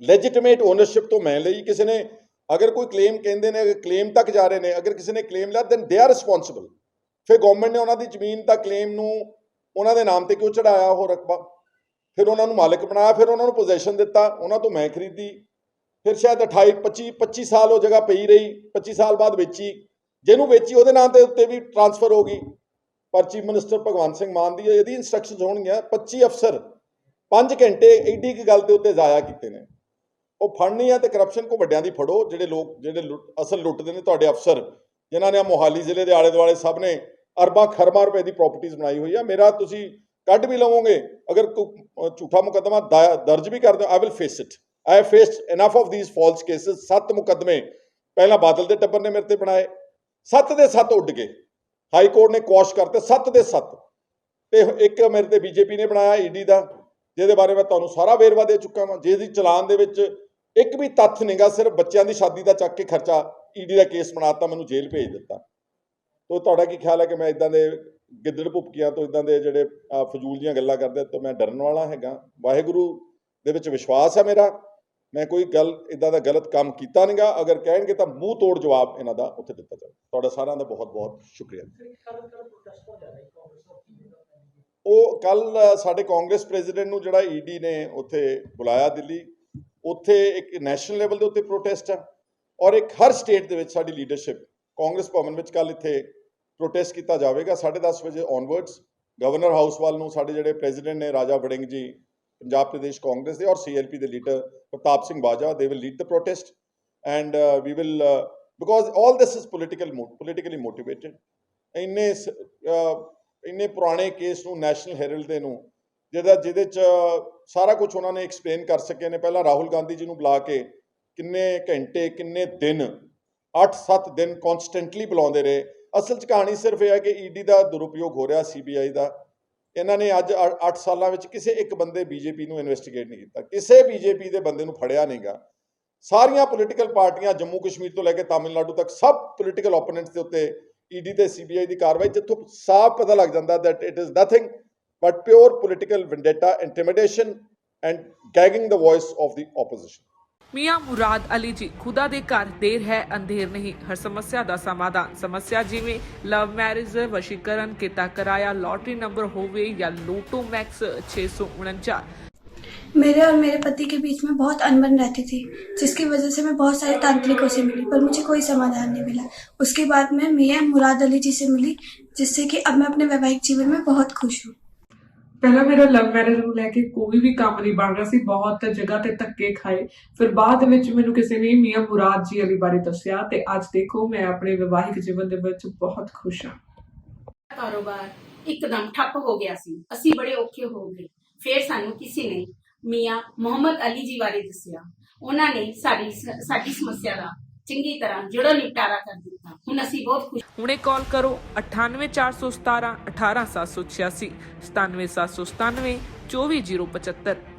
ਲੈਜੀਟੀਮੇਟ ਓਨਰਸ਼ਿਪ ਤੋਂ ਮੈਂ ਲਈ। ਕਿਸੇ ਨੇ ਅਗਰ ਕੋਈ ਕਲੇਮ ਕਹਿੰਦੇ ਨੇ, ਕਲੇਮ ਤੱਕ ਜਾ ਰਹੇ ਨੇ, ਅਗਰ ਕਿਸੇ ਨੇ ਕਲੇਮ ਲਿਆ ਦੈਨ ਦੇ ਆਰ ਰਿਸਪੌਂਸਿਬਲ। ਫਿਰ ਗਵਰਨਮੈਂਟ ਨੇ ਉਹਨਾਂ ਦੀ ਜ਼ਮੀਨ ਦਾ ਕਲੇਮ ਨੂੰ ਉਹਨਾਂ ਦੇ ਨਾਮ ਤੇ ਕਿਉਂ ਚੜਾਇਆ ਉਹ ਰਕਬਾ, ਫਿਰ ਉਹਨਾਂ ਨੂੰ ਮਾਲਕ ਬਣਾਇਆ, ਫਿਰ ਉਹਨਾਂ ਨੂੰ ਪੋਜੈਸ਼ਨ ਦਿੱਤਾ, ਉਹਨਾਂ ਤੋਂ ਮੈਂ ਖਰੀਦੀ, ਫਿਰ ਸ਼ਾਇਦ 25 ਸਾਲ ਉਹ ਜਗ੍ਹਾ ਪਈ ਰਹੀ, 25 ਸਾਲ ਬਾਅਦ ਵੇਚੀ, ਜਿਹਨੂੰ ਵੇਚੀ ਉਹਦੇ ਨਾਂ ਦੇ ਉੱਤੇ ਵੀ ਟ੍ਰਾਂਸਫਰ ਹੋ ਗਈ। ਪਰ ਚੀਫ ਮਿਨਿਸਟਰ ਭਗਵੰਤ ਸਿੰਘ ਮਾਨ ਦੀ ਇਹਦੀ ਇੰਸਟਰਕਸ਼ਨਸ ਹੋਣਗੀਆਂ, 25 ਅਫਸਰ 5 ਘੰਟੇ ਐਡੀ ਕੁ ਗੱਲ ਦੇ ਉੱਤੇ ਜ਼ਾਇਆ ਕੀਤੇ ਨੇ। ਉਹ ਫੜਨੀ ਹੈ ਤੇ ਕਰਪਸ਼ਨ ਕੋ ਵੱਡਿਆਂ ਦੀ ਫੜੋ, ਜਿਹੜੇ ਅਸਲ ਲੁੱਟਦੇ ਨੇ ਤੁਹਾਡੇ ਅਫਸਰ, ਜਿਨ੍ਹਾਂ ਨੇ ਮੋਹਾਲੀ ਜ਼ਿਲ੍ਹੇ ਦੇ ਆਲੇ ਦੁਆਲੇ ਸਭ ਨੇ ਅਰਬਾਂ ਖਰਬਾਂ ਰੁਪਏ ਦੀ ਪ੍ਰਾਪਰਟੀਜ਼ ਬਣਾਈ ਹੋਈ ਆ। ਮੇਰਾ ਤੁਸੀਂ ਕੱਢ ਵੀ ਲਵੋਗੇ, ਅਗਰ ਕੋਈ ਝੂਠਾ ਮੁਕੱਦਮਾ ਦਰਜ ਵੀ ਕਰ ਦਿਓ, I will face it. I have faced enough of these false cases. 7 ਮੁਕੱਦਮੇ ਪਹਿਲਾਂ ਬਾਦਲ ਦੇ ਟੱਬਰ ਨੇ ਮੇਰੇ ਤੇ ਬਣਾਏ, 7 ਦੇ 7 ਉੱਡ ਗਏ, ਹਾਈ ਕੋਰਟ ਨੇ ਕੁਆਸ਼ ਕਰਤੇ 7 ਦੇ 7। ਤੇ ਇੱਕ ਮੇਰੇ ਤੇ ਬੀਜੇਪੀ ਨੇ ਬਣਾਇਆ ਈਡੀ ਦਾ, ਜਿਹਦੇ ਬਾਰੇ ਮੈਂ ਤੁਹਾਨੂੰ ਸਾਰਾ ਵੇਰਵਾ ਦੇ ਚੁੱਕਾ ਵਾਂ, ਜਿਹਦੀ ਚਲਾਨ ਦੇ ਵਿੱਚ ਇੱਕ ਵੀ ਤੱਥ ਨਹੀਂਗਾ, ਸਿਰਫ ਬੱਚਿਆਂ ਦੀ ਸ਼ਾਦੀ ਦਾ ਚੱਕ ਕੇ ਖਰਚਾ ਈਡੀ ਦਾ ਕੇਸ ਬਣਾਤਾ, ਮੈਨੂੰ ਜੇਲ੍ਹ ਭੇਜ ਦਿੱਤਾ। ਤੋ ਤੁਹਾਡਾ ਕੀ ਖਿਆਲ ਹੈ ਕਿ ਮੈਂ ਇਦਾਂ ਦੇ ਗਿੱਦੜ ਭੁੱਕੀਆਂ ਤੋਂ, ਇਦਾਂ ਦੇ ਜਿਹੜੇ ਫਜ਼ੂਲ ਦੀਆਂ ਗੱਲਾਂ ਕਰਦੇ ਤੋਂ ਮੈਂ ਡਰਨ ਵਾਲਾ ਹੈਗਾ? ਵਾਹਿਗੁਰੂ ਦੇ ਵਿੱਚ ਵਿਸ਼ਵਾਸ ਹੈ ਮੇਰਾ, ਮੈਂ ਕੋਈ ਗੱਲ ਇਦਾਂ ਦਾ ਗਲਤ ਕੰਮ ਕੀਤਾ ਨਹੀਂਗਾ। ਅਗਰ ਕਹਿਣਗੇ ਤਾਂ ਮੂੰਹ ਤੋੜ ਜਵਾਬ ਇਹਨਾਂ ਦਾ ਉੱਥੇ ਦਿੱਤਾ ਜਾਵੇ। ਤੁਹਾਡਾ ਸਾਰਿਆਂ ਦਾ ਬਹੁਤ ਬਹੁਤ ਸ਼ੁਕਰੀਆ। ਉਹ ਕੱਲ ਸਾਡੇ ਕਾਂਗਰਸ ਪ੍ਰੈਜ਼ੀਡੈਂਟ ਨੂੰ ਜਿਹੜਾ ਈਡੀ ਨੇ ਉੱਥੇ ਬੁਲਾਇਆ ਦਿੱਲੀ, ਉੱਥੇ ਇੱਕ ਨੈਸ਼ਨਲ ਲੈਵਲ ਦੇ ਉੱਤੇ ਪ੍ਰੋਟੈਸਟ ਆ, ਔਰ ਇੱਕ ਹਰ ਸਟੇਟ ਦੇ ਵਿੱਚ ਸਾਡੀ ਲੀਡਰਸ਼ਿਪ ਕਾਂਗਰਸ ਭਵਨ ਵਿੱਚ ਕੱਲ ਇੱਥੇ ਪ੍ਰੋਟੈਸਟ ਕੀਤਾ ਜਾਵੇਗਾ 10:30 ਵਜੇ ਔਨਵਰਡਸ। ਗਵਰਨਰ ਹਾਊਸ ਵੱਲ ਨੂੰ ਸਾਡੇ ਜਿਹੜੇ ਪ੍ਰੈਜ਼ੀਡੈਂਟ ਨੇ ਰਾਜਾ ਵੜਿੰਗ ਜੀ ਪੰਜਾਬ ਪ੍ਰਦੇਸ਼ ਕਾਂਗਰਸ ਦੇ, ਔਰ CLP ਦੇ leader Pratap Singh Bajwa, they will lead the protest and we will, because all this is politically motivated. ਇੰਨੇ ਪੁਰਾਣੇ ਕੇਸ ਨੂੰ ਨੈਸ਼ਨਲ ਹੈਰਲਡ ਦੇ ਨੂੰ ਜਿਹਦੇ 'ਚ ਸਾਰਾ ਕੁਝ ਉਹਨਾਂ ਨੇ ਐਕਸਪਲੇਨ ਕਰ ਸਕੇ ਨੇ। ਪਹਿਲਾਂ ਰਾਹੁਲ ਗਾਂਧੀ ਜੀ ਨੂੰ ਬੁਲਾ ਕੇ ਕਿੰਨੇ ਘੰਟੇ, ਕਿੰਨੇ ਦਿਨ, 8-7 ਦਿਨ ਕੌਨਸਟੈਂਟਲੀ ਬੁਲਾਉਂਦੇ ਰਹੇ। ਅਸਲ 'ਚ ਕਹਾਣੀ ਸਿਰਫ ਇਹ ਹੈ ਕਿ ਈਡੀ ਦਾ ਦੁਰਉਪਯੋਗ ਹੋ ਰਿਹਾ, CBI ਦਾ। ਇਹਨਾਂ ਨੇ ਅੱਜ 8 ਸਾਲਾਂ ਵਿੱਚ ਕਿਸੇ ਇੱਕ ਬੰਦੇ BJP ਨੂੰ ਇਨਵੈਸਟੀਗੇਟ ਨਹੀਂ ਕੀਤਾ, ਕਿਸੇ BJP ਦੇ ਬੰਦੇ ਨੂੰ ਫੜਿਆ ਨਹੀਂਗਾ। ਸਾਰੀਆਂ ਪੋਲੀਟੀਕਲ ਪਾਰਟੀਆਂ ਜੰਮੂ ਕਸ਼ਮੀਰ ਤੋਂ ਲੈ ਕੇ ਤਾਮਿਲਨਾਡੂ ਤੱਕ ਸਭ ਪੋਲੀਟੀਕਲ ਓਪੋਨੈਂਟਸ ਦੇ ਉੱਤੇ ਈਡੀ ਤੇ CBI ਦੀ ਕਾਰਵਾਈ, ਜਿੱਥੋਂ ਸਾਫ਼ ਪਤਾ ਲੱਗ ਜਾਂਦਾ that it is nothing but pure political vendetta, intimidation and gagging the voice of the opposition. मियां मुराद अली जी खुदा दे घर देर है अंधेर नहीं, हर समस्या का समाधान। समस्या जिवें लव मैरिज, वशीकरण, किता कराया, लॉटरी नंबर होवे या लोटो मैक्स 649। मेरे और मेरे पति के बीच में बहुत अनबन रहती थी, जिसकी वजह से मैं बहुत सारे तांत्रिकों से मिली, पर मुझे कोई समाधान नहीं मिला। उसके बाद मैं मियां मुराद अली जी से मिली, जिससे कि अब मैं अपने वैवाहिक जीवन में बहुत खुश हूँ। ਪਹਿਲਾਂ ਮੇਰਾ ਲਵ ਮੈਰਿਜ ਨੂੰ ਲੈ ਕੇ ਕੋਈ ਵੀ ਕੰਮ ਨਹੀਂ ਬਣ ਰਿਹਾ ਸੀ, ਬਹੁਤ ਜਗ੍ਹਾ ਤੇ ਧੱਕੇ ਖਾਏ। ਫਿਰ ਬਾਅਦ ਵਿੱਚ ਮੈਨੂੰ ਕਿਸੇ ਨੇ ਮੀਆਂ ਮੁਰਾਦ ਜੀ ਅਲੀ ਬਾਰੇ ਦੱਸਿਆ ਤੇ ਅੱਜ ਦੇਖੋ ਮੈਂ ਆਪਣੇ ਵਿਵਾਹਿਕ ਜੀਵਨ ਦੇ ਵਿੱਚ ਬਹੁਤ ਖੁਸ਼ ਹਾਂ। ਕਾਰੋਬਾਰ ਇੱਕਦਮ ਠੱਪ ਹੋ ਗਿਆ ਸੀ, ਅਸੀਂ ਬੜੇ ਔਖੇ ਹੋ ਗਏ। ਫਿਰ ਸਾਨੂੰ ਕਿਸੇ ਨੇ ਮੀਆਂ ਮੁਹੰਮਦ ਅਲੀ ਜੀ ਬਾਰੇ ਦੱਸਿਆ। ਉਹਨਾਂ ਨੇ ਸਾਡੀ ਸਮੱਸਿਆ ਦਾ ਚੰਗੀ ਤਰ੍ਹਾਂ ਜੜੋਂ ਨਿਪਟਾਰਾ ਕਰ ਦਿੱਤਾ। ਹੁਣ ਅਸੀਂ ਬਹੁਤ ਖੁਸ਼। ਹੁਣੇ ਕਾਲ ਕਰੋ 98 417 18786, 97 797 24075।